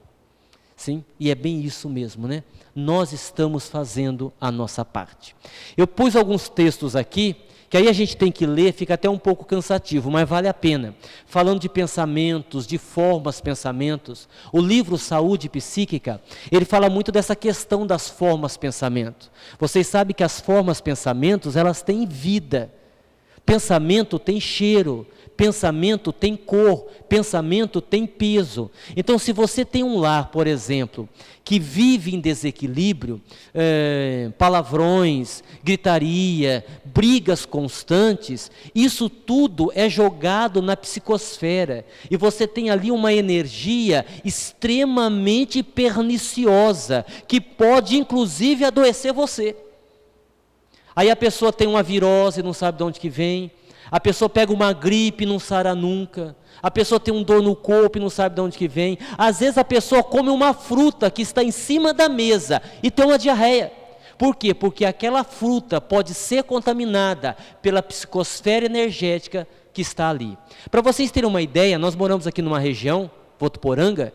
Sim, e é bem isso mesmo, né? Nós estamos fazendo a nossa parte. Eu pus alguns textos aqui, que aí a gente tem que ler, fica até um pouco cansativo, mas vale a pena. Falando de pensamentos, de formas pensamentos, o livro Saúde Psíquica, ele fala muito dessa questão das formas pensamento. Vocês sabem que as formas pensamentos, elas têm vida. Pensamento tem cheiro, pensamento tem cor, pensamento tem peso. Então, se você tem um lar, por exemplo, que vive em desequilíbrio, palavrões, gritaria, brigas constantes, isso tudo é jogado na psicosfera. E você tem ali uma energia extremamente perniciosa, que pode inclusive adoecer você. Aí a pessoa tem uma virose, não sabe de onde que vem. A pessoa pega uma gripe e não sara nunca. A pessoa tem dor no corpo e não sabe de onde que vem. Às vezes a pessoa come uma fruta que está em cima da mesa e tem uma diarreia. Por quê? Porque aquela fruta pode ser contaminada pela psicosfera energética que está ali. Para vocês terem uma ideia, nós moramos aqui numa região, Votuporanga,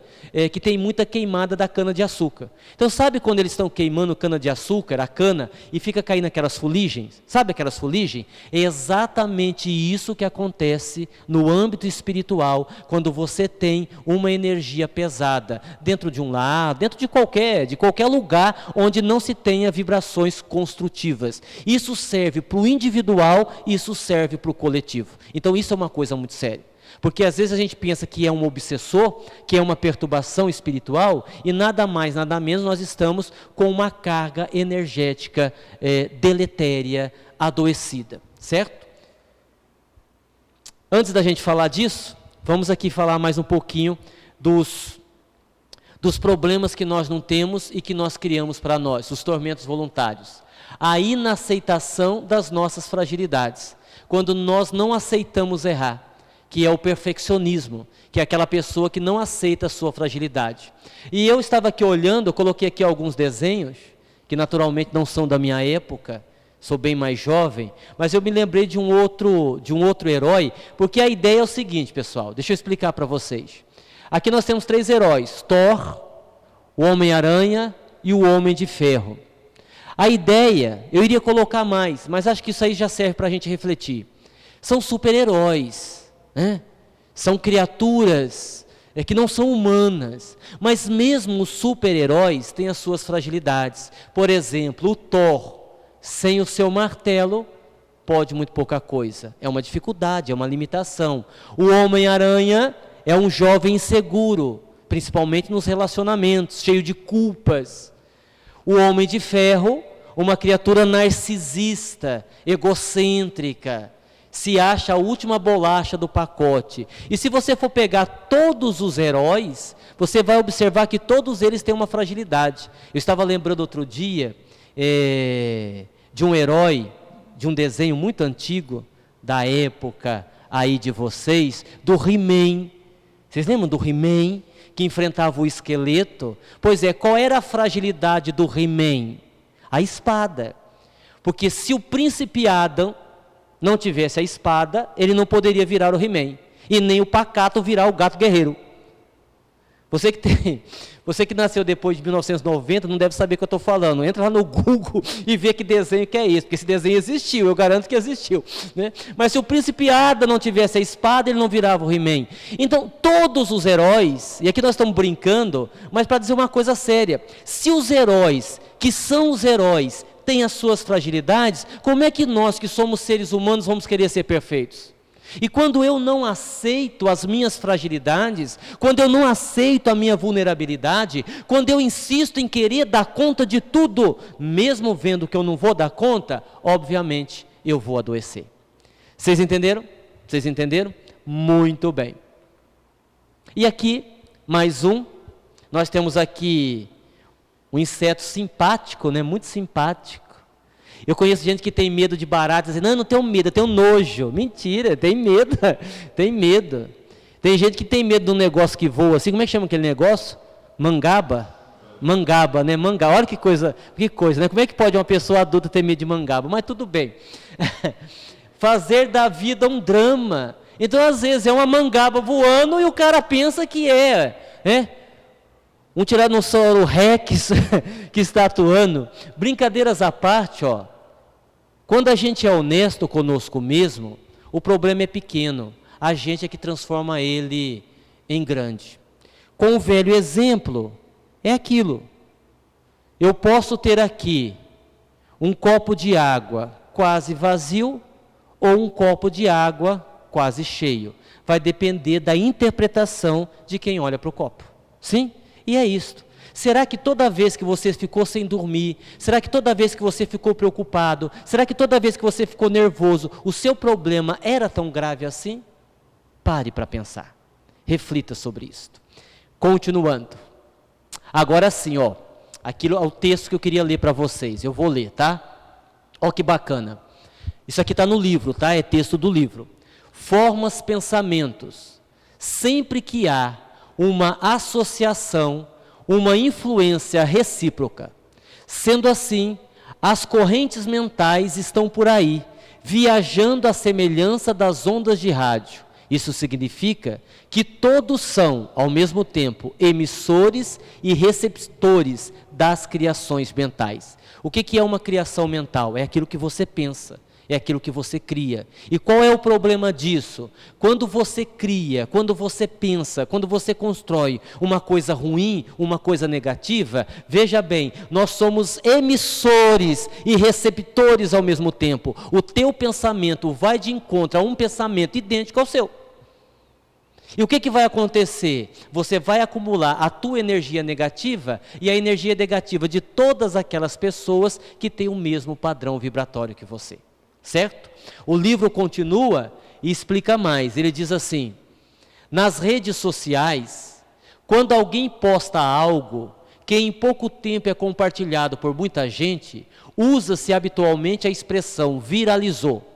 que tem muita queimada da cana-de-açúcar. Então sabe quando eles estão queimando cana-de-açúcar, a cana, e fica caindo aquelas fuligens? Sabe aquelas fuligens? É exatamente isso que acontece no âmbito espiritual, quando você tem uma energia pesada, dentro de um lar, dentro de qualquer lugar, onde não se tenha vibrações construtivas. Isso serve para o individual, isso serve para o coletivo. Então isso é uma coisa muito séria. Porque às vezes a gente pensa que é um obsessor, que é uma perturbação espiritual, e nada mais, nada menos nós estamos com uma carga energética deletéria, adoecida, certo? Antes da gente falar disso, vamos aqui falar mais um pouquinho dos problemas que nós não temos e que nós criamos para nós, os tormentos voluntários. A inaceitação das nossas fragilidades, quando nós não aceitamos errar, que é o perfeccionismo, que é aquela pessoa que não aceita a sua fragilidade. E eu estava aqui olhando, eu coloquei aqui alguns desenhos, que naturalmente não são da minha época, sou bem mais jovem, mas eu me lembrei de um outro herói, porque a ideia é o seguinte, pessoal, deixa eu explicar para vocês. Aqui nós temos 3 heróis, Thor, o Homem-Aranha e o Homem de Ferro. A ideia, eu iria colocar mais, mas acho que isso aí já serve para a gente refletir. São super-heróis. São criaturas que não são humanas, mas mesmo os super-heróis têm as suas fragilidades. Por exemplo, o Thor, sem o seu martelo, pode muito pouca coisa. É uma dificuldade, é uma limitação. O Homem-Aranha é um jovem inseguro, principalmente nos relacionamentos, cheio de culpas. O Homem de Ferro, uma criatura narcisista, egocêntrica, se acha a última bolacha do pacote. E se você for pegar todos os heróis, você vai observar que todos eles têm uma fragilidade. Eu estava lembrando outro dia de um herói, de um desenho muito antigo, da época aí de vocês, do He-Man. Vocês lembram do He-Man, que enfrentava o esqueleto? Pois é, qual era a fragilidade do He-Man? A espada. Porque se o príncipe Adam não tivesse a espada, ele não poderia virar o He-Man. E nem o pacato virar o gato guerreiro. Você que nasceu depois de 1990 não deve saber o que eu estou falando. Entra lá no Google e vê que desenho que é esse. Porque esse desenho existiu, eu garanto que existiu. Né? Mas se o príncipe Adam não tivesse a espada, ele não virava o He-Man. Então, todos os heróis, e aqui nós estamos brincando, mas para dizer uma coisa séria. Se os heróis, que são os heróis, têm as suas fragilidades, como é que nós que somos seres humanos vamos querer ser perfeitos? E quando eu não aceito as minhas fragilidades, quando eu não aceito a minha vulnerabilidade, quando eu insisto em querer dar conta de tudo, mesmo vendo que eu não vou dar conta, obviamente eu vou adoecer. Vocês entenderam? Vocês entenderam? Muito bem. E aqui, mais um, nós temos aqui um inseto simpático, né? Muito simpático. Eu conheço gente que tem medo de baratas, dizendo, não tenho medo, eu tenho nojo. Mentira, tem medo, tem medo. Tem gente que tem medo de um negócio que voa assim, como é que chama aquele negócio? Mangaba, né? Mangaba, olha que coisa, né? Como é que pode uma pessoa adulta ter medo de mangaba? Mas tudo bem. Fazer da vida um drama. Então, às vezes, é uma mangaba voando e o cara pensa que um tiranossauro rex que está atuando. Brincadeiras à parte, quando a gente é honesto conosco mesmo, o problema é pequeno, a gente é que transforma ele em grande. Com o velho exemplo, é aquilo. Eu posso ter aqui um copo de água quase vazio ou um copo de água quase cheio. Vai depender da interpretação de quem olha para o copo. Sim? E é isto. Será que toda vez que você ficou sem dormir, será que toda vez que você ficou preocupado, será que toda vez que você ficou nervoso, o seu problema era tão grave assim? Pare para pensar. Reflita sobre isto. Continuando. Agora sim, aquilo é o texto que eu queria ler para vocês. Eu vou ler, tá? Olha que bacana. Isso aqui está no livro, tá? É texto do livro. Formas pensamentos. Sempre que há uma associação, uma influência recíproca. Sendo assim, as correntes mentais estão por aí, viajando à semelhança das ondas de rádio. Isso significa que todos são, ao mesmo tempo, emissores e receptores das criações mentais. O que é uma criação mental? É aquilo que você pensa, é aquilo que você cria. E qual é o problema disso? Quando você cria, quando você pensa, quando você constrói uma coisa ruim, uma coisa negativa, veja bem, nós somos emissores e receptores ao mesmo tempo. O teu pensamento vai de encontro a um pensamento idêntico ao seu. E o que vai acontecer? Você vai acumular a tua energia negativa e a energia negativa de todas aquelas pessoas que têm o mesmo padrão vibratório que você. Certo? O livro continua e explica mais. Ele diz assim: nas redes sociais, quando alguém posta algo que em pouco tempo é compartilhado por muita gente, usa-se habitualmente a expressão viralizou.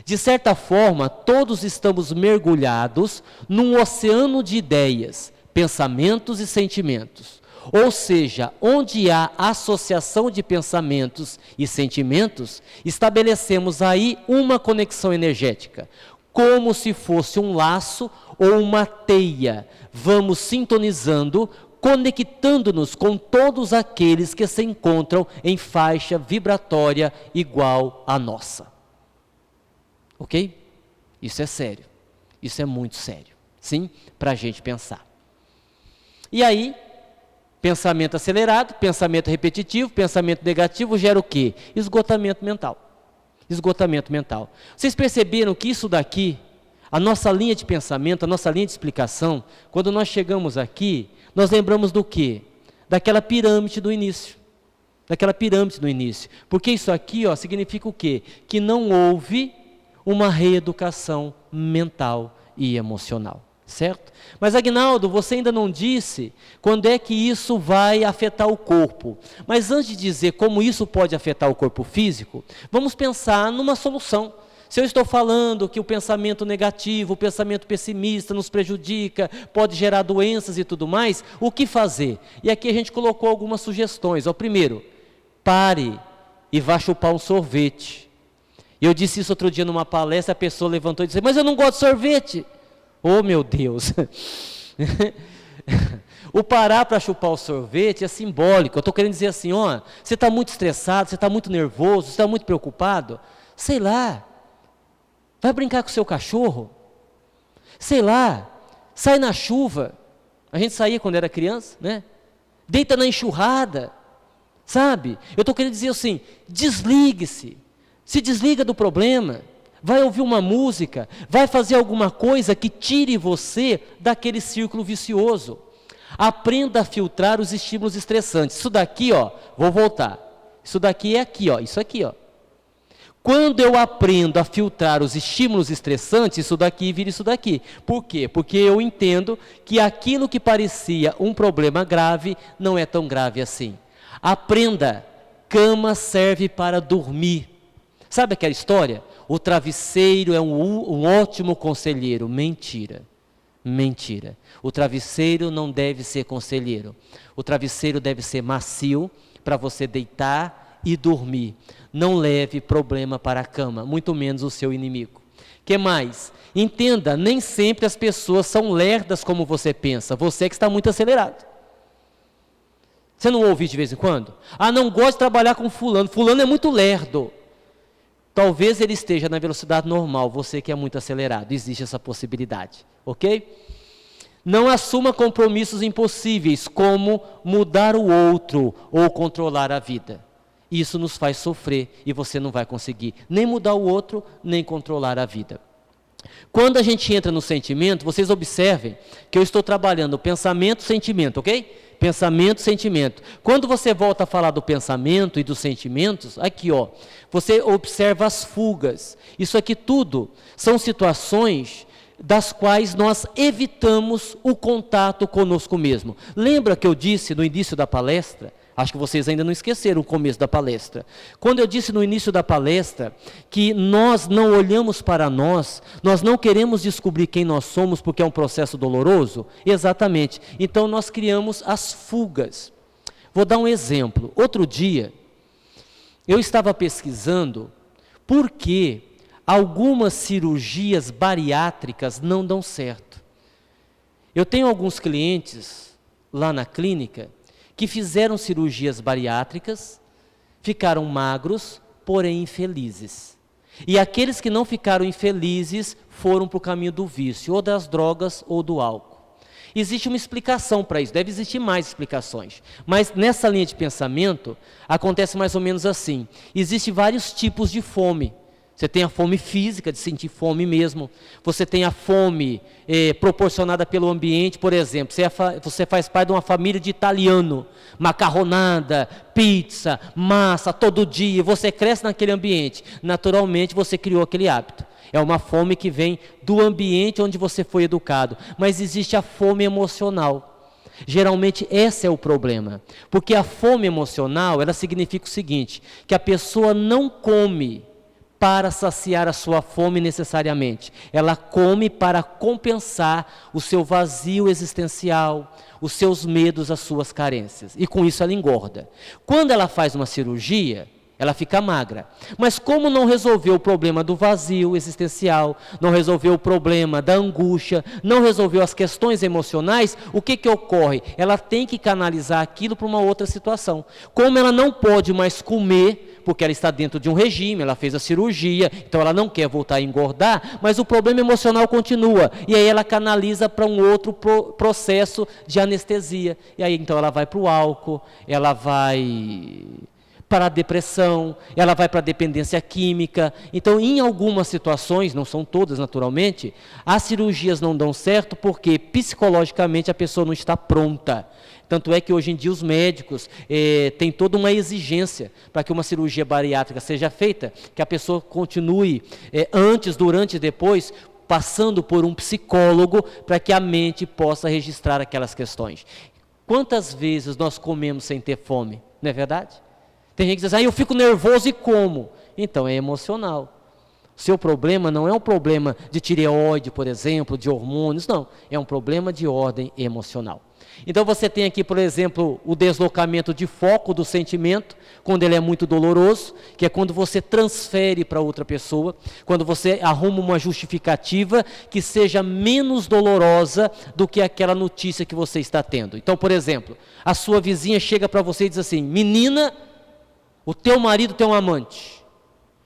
De certa forma, todos estamos mergulhados num oceano de ideias, pensamentos e sentimentos. Ou seja, onde há associação de pensamentos e sentimentos, estabelecemos aí uma conexão energética, como se fosse um laço ou uma teia. Vamos sintonizando, conectando-nos com todos aqueles que se encontram em faixa vibratória igual à nossa. Ok? Isso é sério. Isso é muito sério. Sim? Para a gente pensar. E aí, pensamento acelerado, pensamento repetitivo, pensamento negativo gera o quê? Esgotamento mental. Esgotamento mental. Vocês perceberam que isso daqui, a nossa linha de pensamento, a nossa linha de explicação, quando nós chegamos aqui, nós lembramos do quê? Daquela pirâmide do início. Daquela pirâmide do início. Porque isso aqui, ó, significa o quê? Que não houve uma reeducação mental e emocional, certo? Mas Aguinaldo, você ainda não disse quando é que isso vai afetar o corpo. Mas antes de dizer como isso pode afetar o corpo físico, vamos pensar numa solução. Se eu estou falando que o pensamento negativo, o pensamento pessimista nos prejudica, pode gerar doenças e tudo mais, o que fazer? E aqui a gente colocou algumas sugestões. Ó, primeiro, pare e vá chupar um sorvete. Eu disse isso outro dia numa palestra, a pessoa levantou e disse: mas eu não gosto de sorvete. Oh, meu Deus. O parar para chupar o sorvete é simbólico. Eu estou querendo dizer assim, ó, você está muito estressado, você está muito nervoso, você está muito preocupado. Sei lá, vai brincar com o seu cachorro. Sei lá, sai na chuva. A gente saía quando era criança, né? Deita na enxurrada, sabe? Eu estou querendo dizer assim, desligue-se. Se desliga do problema, vai ouvir uma música, vai fazer alguma coisa que tire você daquele círculo vicioso. Aprenda a filtrar os estímulos estressantes. Isso daqui, ó, vou voltar. Isso daqui é aqui, ó, isso aqui, ó. Quando eu aprendo a filtrar os estímulos estressantes, isso daqui vira isso daqui. Por quê? Porque eu entendo que aquilo que parecia um problema grave não é tão grave assim. Aprenda, cama serve para dormir. Sabe aquela história? O travesseiro é um ótimo conselheiro. Mentira. Mentira. O travesseiro não deve ser conselheiro. O travesseiro deve ser macio para você deitar e dormir. Não leve problema para a cama, muito menos o seu inimigo. Que mais? Entenda, nem sempre as pessoas são lerdas como você pensa. Você que está muito acelerado. Você não ouve de vez em quando? Ah, não gosto de trabalhar com fulano. Fulano é muito lerdo. Talvez ele esteja na velocidade normal, você que é muito acelerado. Existe essa possibilidade, ok? Não assuma compromissos impossíveis, como mudar o outro ou controlar a vida. Isso nos faz sofrer e você não vai conseguir nem mudar o outro, nem controlar a vida. Quando a gente entra no sentimento, vocês observem que eu estou trabalhando pensamento, sentimento, ok? Pensamento, sentimento. Quando você volta a falar do pensamento e dos sentimentos, aqui ó, você observa as fugas. Isso aqui tudo são situações das quais nós evitamos o contato conosco mesmo. Lembra que eu disse no início da palestra, Acho que vocês ainda não esqueceram o começo da palestra. Quando eu disse no início da palestra que nós não olhamos para nós não queremos descobrir quem nós somos porque é um processo doloroso, exatamente. Então nós criamos as fugas. Vou dar um exemplo. Outro dia, eu estava pesquisando por que algumas cirurgias bariátricas não dão certo. Eu tenho alguns clientes lá na clínica que fizeram cirurgias bariátricas, ficaram magros, porém infelizes. E aqueles que não ficaram infelizes foram para o caminho do vício, ou das drogas ou do álcool. Existe uma explicação para isso, deve existir mais explicações. Mas nessa linha de pensamento, acontece mais ou menos assim. Existem vários tipos de fome. Você tem a fome física, de sentir fome mesmo. Você tem a fome proporcionada pelo ambiente, por exemplo. Você faz parte de uma família de italiano. Macarronada, pizza, massa, todo dia. Você cresce naquele ambiente. Naturalmente, você criou aquele hábito. É uma fome que vem do ambiente onde você foi educado. Mas existe a fome emocional. Geralmente esse é o problema. Porque a fome emocional, ela significa o seguinte, que a pessoa não come para saciar a sua fome necessariamente. Ela come para compensar o seu vazio existencial, os seus medos, as suas carências. E com isso ela engorda. Quando ela faz uma cirurgia, ela fica magra. Mas como não resolveu o problema do vazio existencial, não resolveu o problema da angústia, não resolveu as questões emocionais, o que ocorre? Ela tem que canalizar aquilo para uma outra situação. Como ela não pode mais comer, porque ela está dentro de um regime, ela fez a cirurgia, então ela não quer voltar a engordar, mas o problema emocional continua. E aí ela canaliza para um outro processo de anestesia. E aí então ela vai para o álcool, ela vai para a depressão, ela vai para a dependência química. Então, em algumas situações, não são todas naturalmente, as cirurgias não dão certo porque psicologicamente a pessoa não está pronta. Tanto é que hoje em dia os médicos têm toda uma exigência para que uma cirurgia bariátrica seja feita, que a pessoa continue antes, durante e depois, passando por um psicólogo para que a mente possa registrar aquelas questões. Quantas vezes nós comemos sem ter fome, não é verdade? Tem gente que diz, eu fico nervoso e como. Então, é emocional. Seu problema não é um problema de tireoide, por exemplo, de hormônios, não. É um problema de ordem emocional. Então, você tem aqui, por exemplo, o deslocamento de foco do sentimento, quando ele é muito doloroso, que é quando você transfere para outra pessoa, quando você arruma uma justificativa que seja menos dolorosa do que aquela notícia que você está tendo. Então, por exemplo, a sua vizinha chega para você e diz assim, menina, o teu marido tem um amante.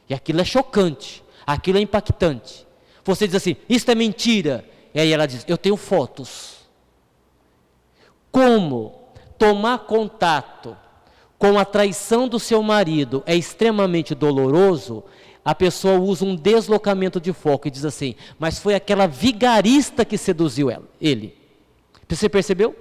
E aquilo é chocante, aquilo é impactante. Você diz assim, isso é mentira. E aí ela diz, eu tenho fotos. Como tomar contato com a traição do seu marido é extremamente doloroso, a pessoa usa um deslocamento de foco e diz assim, mas foi aquela vigarista que seduziu ele. Você percebeu?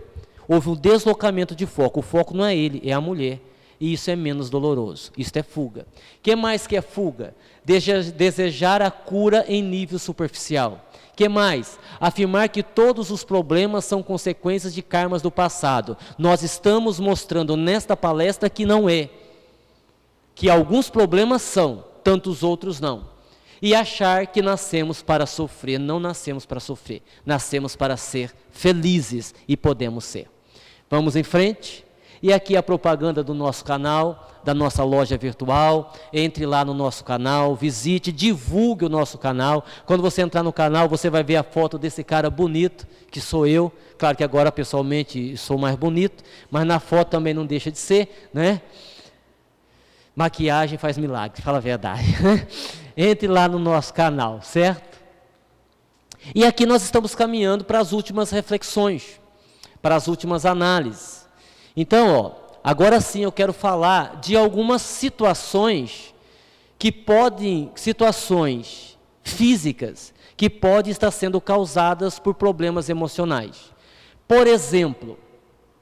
Houve um deslocamento de foco. O foco não é ele, é a mulher. E isso é menos doloroso, isso é fuga. O que mais que é fuga? Desejar a cura em nível superficial. O que mais? Afirmar que todos os problemas são consequências de karmas do passado. Nós estamos mostrando nesta palestra que não é. Que alguns problemas são, tantos outros não. E achar que nascemos para sofrer. Não nascemos para sofrer, nascemos para ser felizes e podemos ser. Vamos em frente? E aqui a propaganda do nosso canal, da nossa loja virtual. Entre lá no nosso canal, visite, divulgue o nosso canal. Quando você entrar no canal, você vai ver a foto desse cara bonito, que sou eu. Claro que agora pessoalmente sou mais bonito, mas na foto também não deixa de ser, né? Maquiagem faz milagre, fala a verdade. Entre lá no nosso canal, certo? E aqui nós estamos caminhando para as últimas reflexões, para as últimas análises. Então, agora sim eu quero falar de algumas situações situações físicas, que podem estar sendo causadas por problemas emocionais. Por exemplo,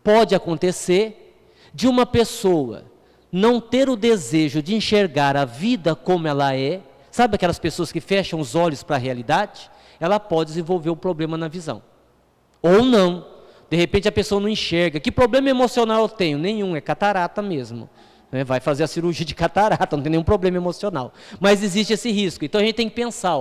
pode acontecer de uma pessoa não ter o desejo de enxergar a vida como ela é, sabe aquelas pessoas que fecham os olhos para a realidade? Ela pode desenvolver um problema na visão. Ou não. De repente a pessoa não enxerga. Que problema emocional eu tenho? Nenhum, é catarata mesmo. Vai fazer a cirurgia de catarata, não tem nenhum problema emocional. Mas existe esse risco. Então a gente tem que pensar,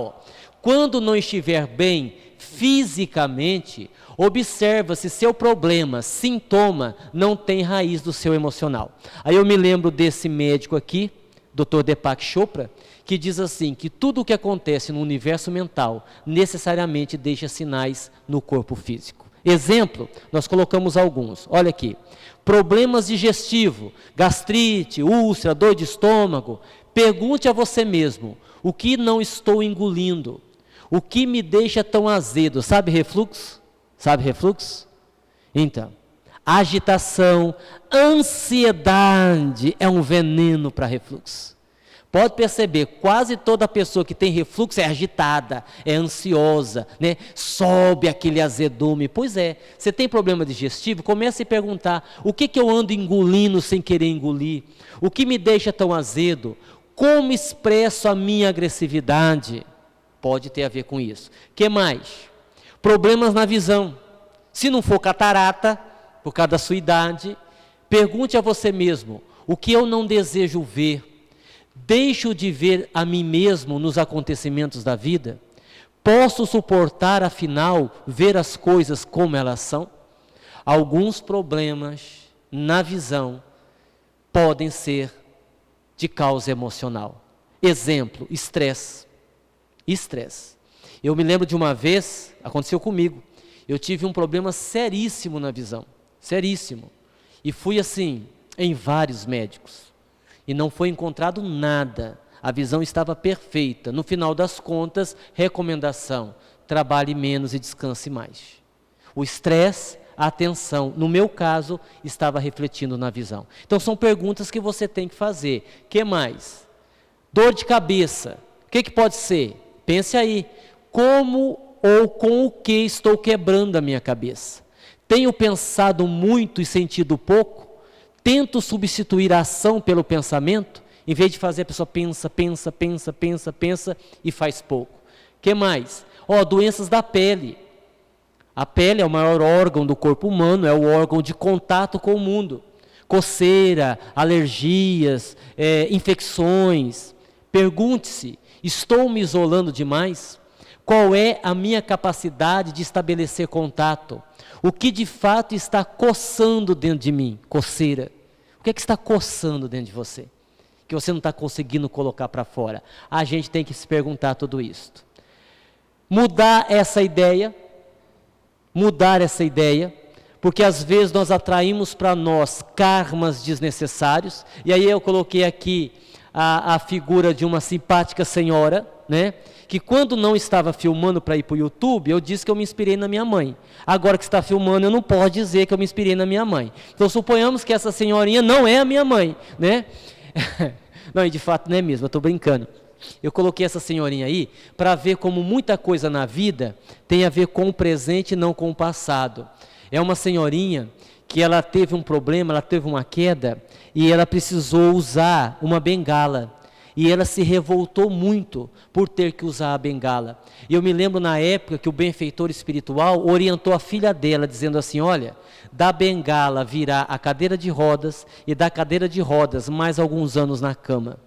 quando não estiver bem fisicamente, observa se seu problema, sintoma, não tem raiz do seu emocional. Aí eu me lembro desse médico aqui, Dr. Deepak Chopra, que diz assim, que tudo o que acontece no universo mental necessariamente deixa sinais no corpo físico. Exemplo, nós colocamos alguns. Olha aqui, problemas digestivos, gastrite, úlcera, dor de estômago. Pergunte a você mesmo, o que não estou engolindo? O que me deixa tão azedo? Sabe refluxo? Sabe refluxo? Então, agitação, ansiedade é um veneno para refluxo. Pode perceber, quase toda pessoa que tem refluxo é agitada, é ansiosa, né? Sobe aquele azedume. Pois é, você tem problema digestivo? Comece a se perguntar, o que eu ando engolindo sem querer engolir? O que me deixa tão azedo? Como expresso a minha agressividade? Pode ter a ver com isso. O que mais? Problemas na visão. Se não for catarata, por causa da sua idade, pergunte a você mesmo, o que eu não desejo ver? Deixo de ver a mim mesmo nos acontecimentos da vida? Posso suportar, afinal, ver as coisas como elas são? Alguns problemas na visão podem ser de causa emocional. Exemplo, estresse. Estresse. Eu me lembro de uma vez, aconteceu comigo, eu tive um problema seríssimo na visão, seríssimo. E fui assim, em vários médicos. E não foi encontrado nada. A visão estava perfeita. No final das contas, recomendação: trabalhe menos e descanse mais. O estresse, a tensão, no meu caso, estava refletindo na visão. Então são perguntas que você tem que fazer. Que mais? Dor de cabeça. O que pode ser? Pense aí. Como ou com o que estou quebrando a minha cabeça? Tenho pensado muito e sentido pouco? Tento substituir a ação pelo pensamento, em vez de fazer a pessoa pensa e faz pouco. Que mais? Doenças da pele. A pele é o maior órgão do corpo humano, é o órgão de contato com o mundo. Coceira, alergias, infecções. Pergunte-se, estou me isolando demais? Qual é a minha capacidade de estabelecer contato? O que de fato está coçando dentro de mim? Coceira. O que está coçando dentro de você? Que você não está conseguindo colocar para fora. A gente tem que se perguntar tudo isso. Mudar essa ideia, porque às vezes nós atraímos para nós karmas desnecessários. E aí eu coloquei aqui a figura de uma simpática senhora, né? Que quando não estava filmando para ir para o YouTube, eu disse que eu me inspirei na minha mãe. Agora que está filmando, eu não posso dizer que eu me inspirei na minha mãe. Então suponhamos que essa senhorinha não é a minha mãe, né? Não, e de fato não é mesmo, eu estou brincando. Eu coloquei essa senhorinha aí para ver como muita coisa na vida tem a ver com o presente e não com o passado. É uma senhorinha que ela teve um problema, ela teve uma queda e ela precisou usar uma bengala. E ela se revoltou muito por ter que usar a bengala. E eu me lembro na época que o benfeitor espiritual orientou a filha dela, dizendo assim, olha, da bengala virá a cadeira de rodas e da cadeira de rodas mais alguns anos na cama.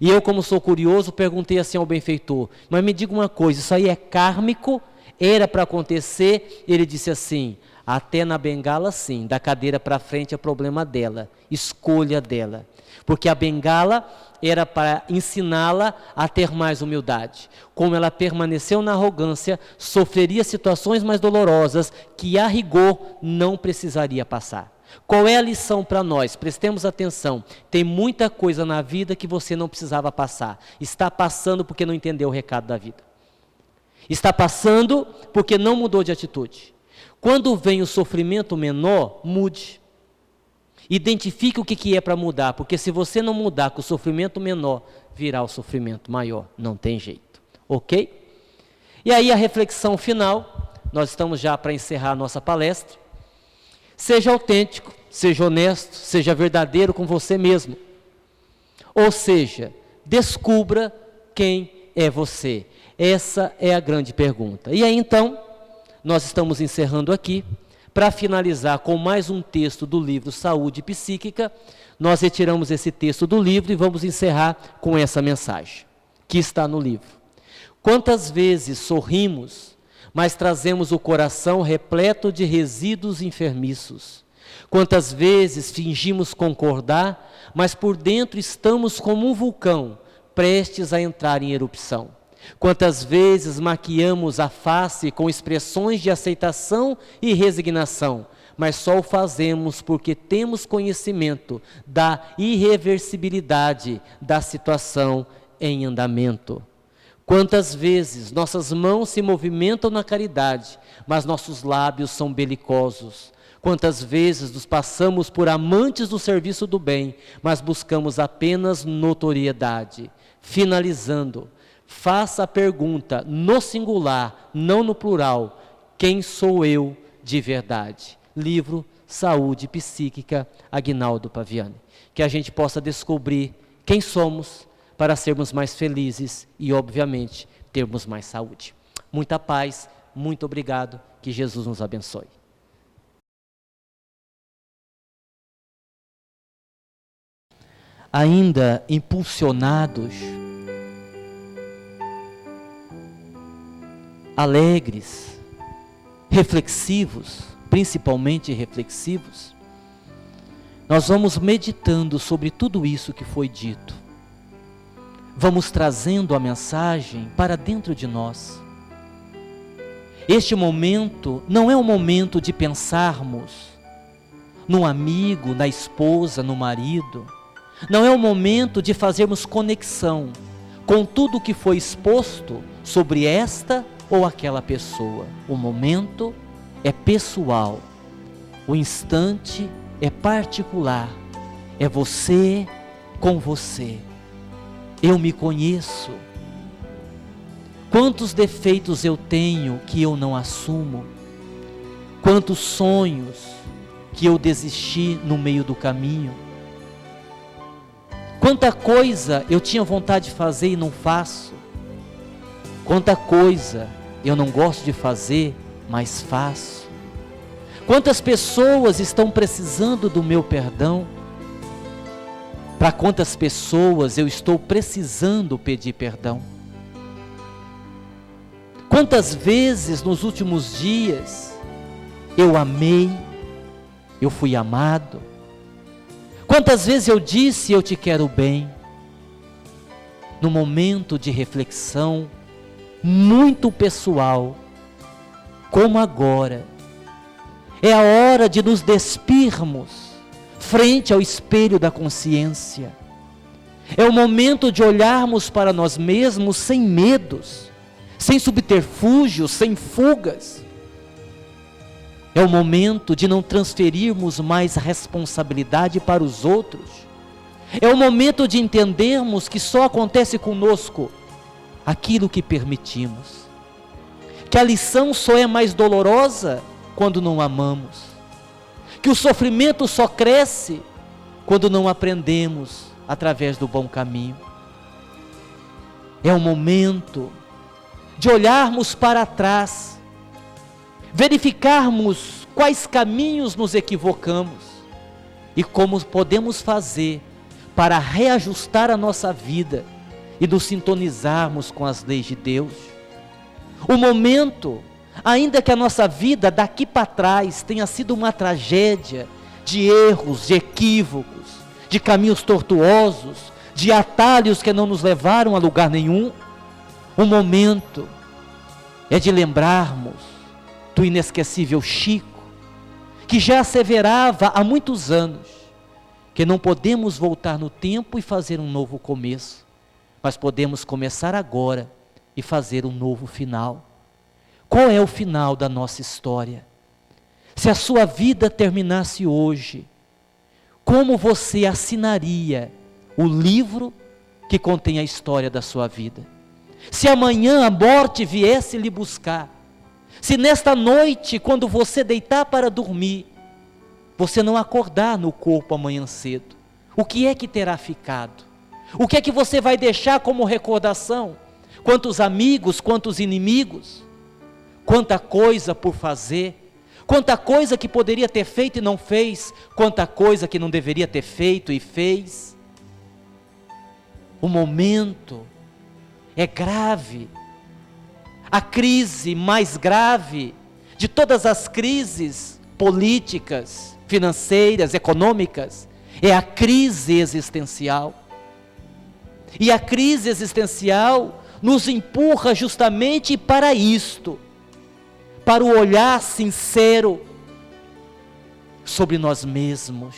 E eu, como sou curioso, perguntei assim ao benfeitor, mas me diga uma coisa, isso aí é kármico? Era para acontecer? Ele disse assim, até na bengala sim, da cadeira para frente é problema dela, escolha dela. Porque a bengala era para ensiná-la a ter mais humildade. Como ela permaneceu na arrogância, sofreria situações mais dolorosas que a rigor não precisaria passar. Qual é a lição para nós? Prestemos atenção. Tem muita coisa na vida que você não precisava passar. Está passando porque não entendeu o recado da vida. Está passando porque não mudou de atitude. Quando vem o sofrimento menor, mude. Identifique o que é para mudar, porque se você não mudar com o sofrimento menor, virá o sofrimento maior, não tem jeito, ok? E aí a reflexão final, nós estamos já para encerrar a nossa palestra. Seja autêntico, seja honesto, seja verdadeiro com você mesmo. Ou seja, descubra quem é você. Essa é a grande pergunta. E aí então, nós estamos encerrando aqui. para finalizar com mais um texto do livro Saúde Psíquica, nós retiramos esse texto do livro e vamos encerrar com essa mensagem, que está no livro. Quantas vezes sorrimos, mas trazemos o coração repleto de resíduos enfermiços? Quantas vezes fingimos concordar, mas por dentro estamos como um vulcão, prestes a entrar em erupção? Quantas vezes maquiamos a face com expressões de aceitação e resignação, mas só o fazemos porque temos conhecimento da irreversibilidade da situação em andamento? Quantas vezes nossas mãos se movimentam na caridade, mas nossos lábios são belicosos? Quantas vezes nos passamos por amantes do serviço do bem, mas buscamos apenas notoriedade? Finalizando, faça a pergunta no singular, não no plural: quem sou eu de verdade? Livro Saúde Psíquica, Aguinaldo Paviani. Que a gente possa descobrir quem somos para sermos mais felizes e, obviamente, termos mais saúde. Muita paz, muito obrigado, que Jesus nos abençoe. Ainda impulsionados, alegres, reflexivos, principalmente reflexivos, nós vamos meditando sobre tudo isso que foi dito. Vamos trazendo a mensagem para dentro de nós. Este momento não é um momento de pensarmos num amigo, na esposa, no marido. Não é um momento de fazermos conexão com tudo que foi exposto sobre esta ou aquela pessoa. O momento é pessoal, o instante é particular, é você com você. Eu me conheço. Quantos defeitos eu tenho que eu não assumo? Quantos sonhos que eu desisti no meio do caminho? Quanta coisa eu tinha vontade de fazer e não faço? Quanta coisa eu não gosto de fazer, mas faço? Quantas pessoas estão precisando do meu perdão? Para quantas pessoas eu estou precisando pedir perdão? Quantas vezes nos últimos dias eu amei, eu fui amado? Quantas vezes eu disse eu te quero bem? No momento de reflexão muito pessoal, como agora, é a hora de nos despirmos frente ao espelho da consciência. É o momento de olharmos para nós mesmos sem medos, sem subterfúgios, sem fugas. É o momento de não transferirmos mais responsabilidade para os outros. É o momento de entendermos que só acontece conosco aquilo que permitimos. Que a lição só é mais dolorosa quando não amamos. Que o sofrimento só cresce quando não aprendemos através do bom caminho. É o momento de olharmos para trás, verificarmos quais caminhos nos equivocamos e como podemos fazer para reajustar a nossa vida e nos sintonizarmos com as leis de Deus. O momento, ainda que a nossa vida daqui para trás tenha sido uma tragédia de erros, de equívocos, de caminhos tortuosos, de atalhos que não nos levaram a lugar nenhum, o momento é de lembrarmos do inesquecível Chico, que já asseverava há muitos anos que não podemos voltar no tempo e fazer um novo começo, mas podemos começar agora e fazer um novo final. Qual é o final da nossa história? Se a sua vida terminasse hoje, como você assinaria o livro que contém a história da sua vida? Se amanhã a morte viesse lhe buscar, se nesta noite, quando você deitar para dormir, você não acordar no corpo amanhã cedo, o que é que terá ficado? O que é que você vai deixar como recordação? Quantos amigos, quantos inimigos? Quanta coisa por fazer, quanta coisa que poderia ter feito e não fez, quanta coisa que não deveria ter feito e fez. O momento é grave. A crise mais grave de todas as crises políticas, financeiras, econômicas, é a crise existencial. E a crise existencial nos empurra justamente para isto, para o olhar sincero sobre nós mesmos.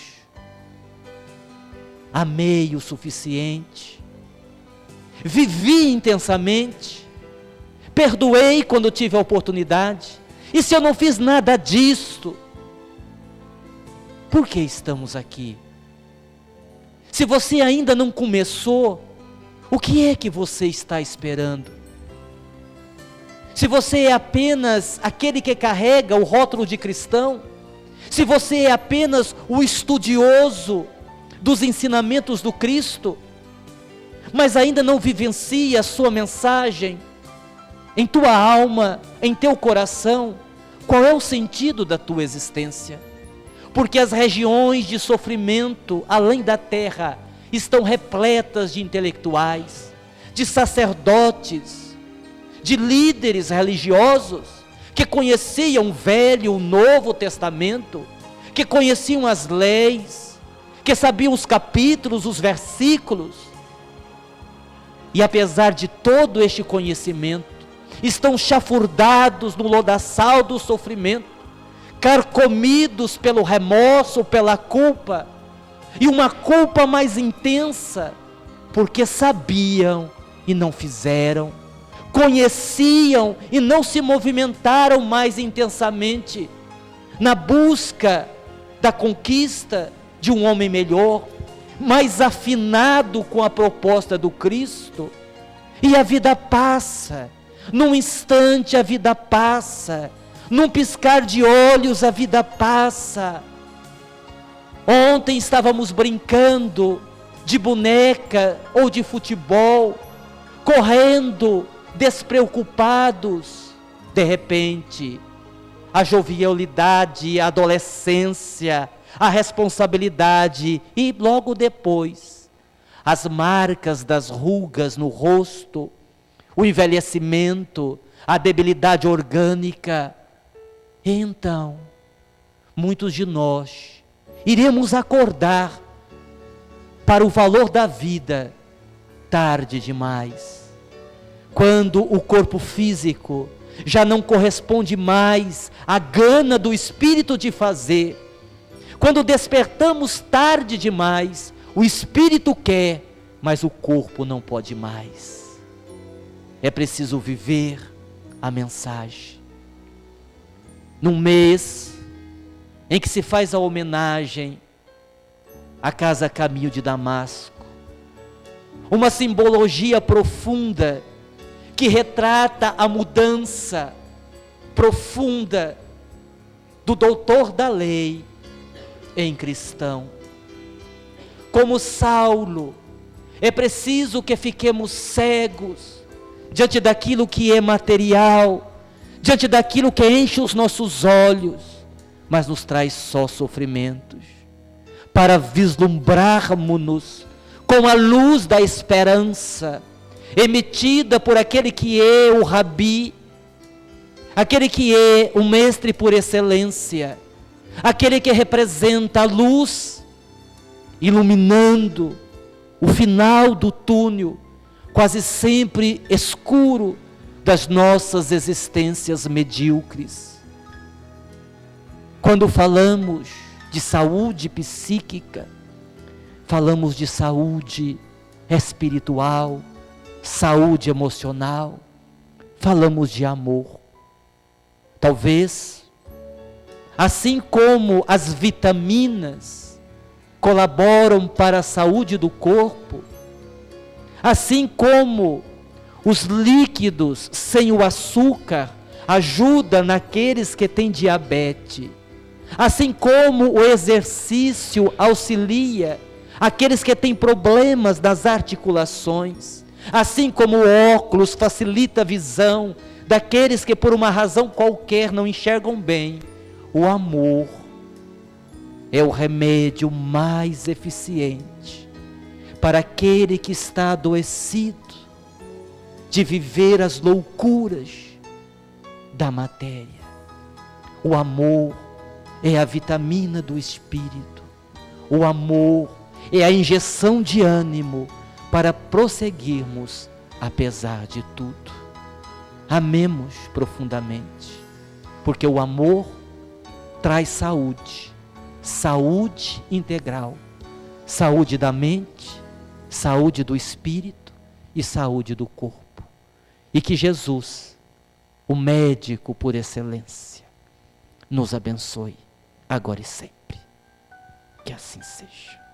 Amei o suficiente, vivi intensamente, perdoei quando tive a oportunidade, e se eu não fiz nada disto, por que estamos aqui? Se você ainda não começou, o que é que você está esperando? Se você é apenas aquele que carrega o rótulo de cristão, se você é apenas o estudioso dos ensinamentos do Cristo, mas ainda não vivencia a sua mensagem em tua alma, em teu coração, qual é o sentido da tua existência? Porque as regiões de sofrimento além da terra estão repletas de intelectuais, de sacerdotes, de líderes religiosos que conheciam o Velho e o Novo Testamento, que conheciam as leis, que sabiam os capítulos, os versículos, e apesar de todo este conhecimento, estão chafurdados no lodaçal do sofrimento, carcomidos pelo remorso, pela culpa, e uma culpa mais intensa, porque sabiam e não fizeram, conheciam e não se movimentaram mais intensamente, na busca da conquista de um homem melhor, mais afinado com a proposta do Cristo. E a vida passa, num instante a vida passa, num piscar de olhos a vida passa. Ontem estávamos brincando de boneca ou de futebol, correndo, despreocupados. De repente, a jovialidade, a adolescência, a responsabilidade e logo depois, as marcas das rugas no rosto, o envelhecimento, a debilidade orgânica. Então, muitos de nós iremos acordar para o valor da vida tarde demais, quando o corpo físico já não corresponde mais à gana do espírito de fazer, quando despertamos tarde demais, o espírito quer, mas o corpo não pode mais. É preciso viver a mensagem. Num mês em que se faz a homenagem à Casa Caminho de Damasco, uma simbologia profunda que retrata a mudança profunda do doutor da lei em cristão. Como Saulo, é preciso que fiquemos cegos diante daquilo que é material, diante daquilo que enche os nossos olhos, mas nos traz só sofrimentos, para vislumbrarmos-nos com a luz da esperança, emitida por aquele que é o Rabi, aquele que é o mestre por excelência, aquele que representa a luz, iluminando o final do túnel, quase sempre escuro, das nossas existências medíocres. Quando falamos de saúde psíquica, falamos de saúde espiritual, saúde emocional, falamos de amor. Talvez, assim como as vitaminas colaboram para a saúde do corpo, assim como os líquidos sem o açúcar ajudam naqueles que têm diabetes, assim como o exercício auxilia aqueles que têm problemas das articulações, assim como o óculos facilita a visão daqueles que por uma razão qualquer não enxergam bem, O amor é o remédio mais eficiente para aquele que está adoecido de viver as loucuras da matéria. O amor é a vitamina do espírito. O amor é a injeção de ânimo para prosseguirmos apesar de tudo. Amemos profundamente, porque o amor traz saúde, saúde integral, saúde da mente, saúde do espírito e saúde do corpo. E que Jesus, o médico por excelência, nos abençoe agora e sempre. Que assim seja.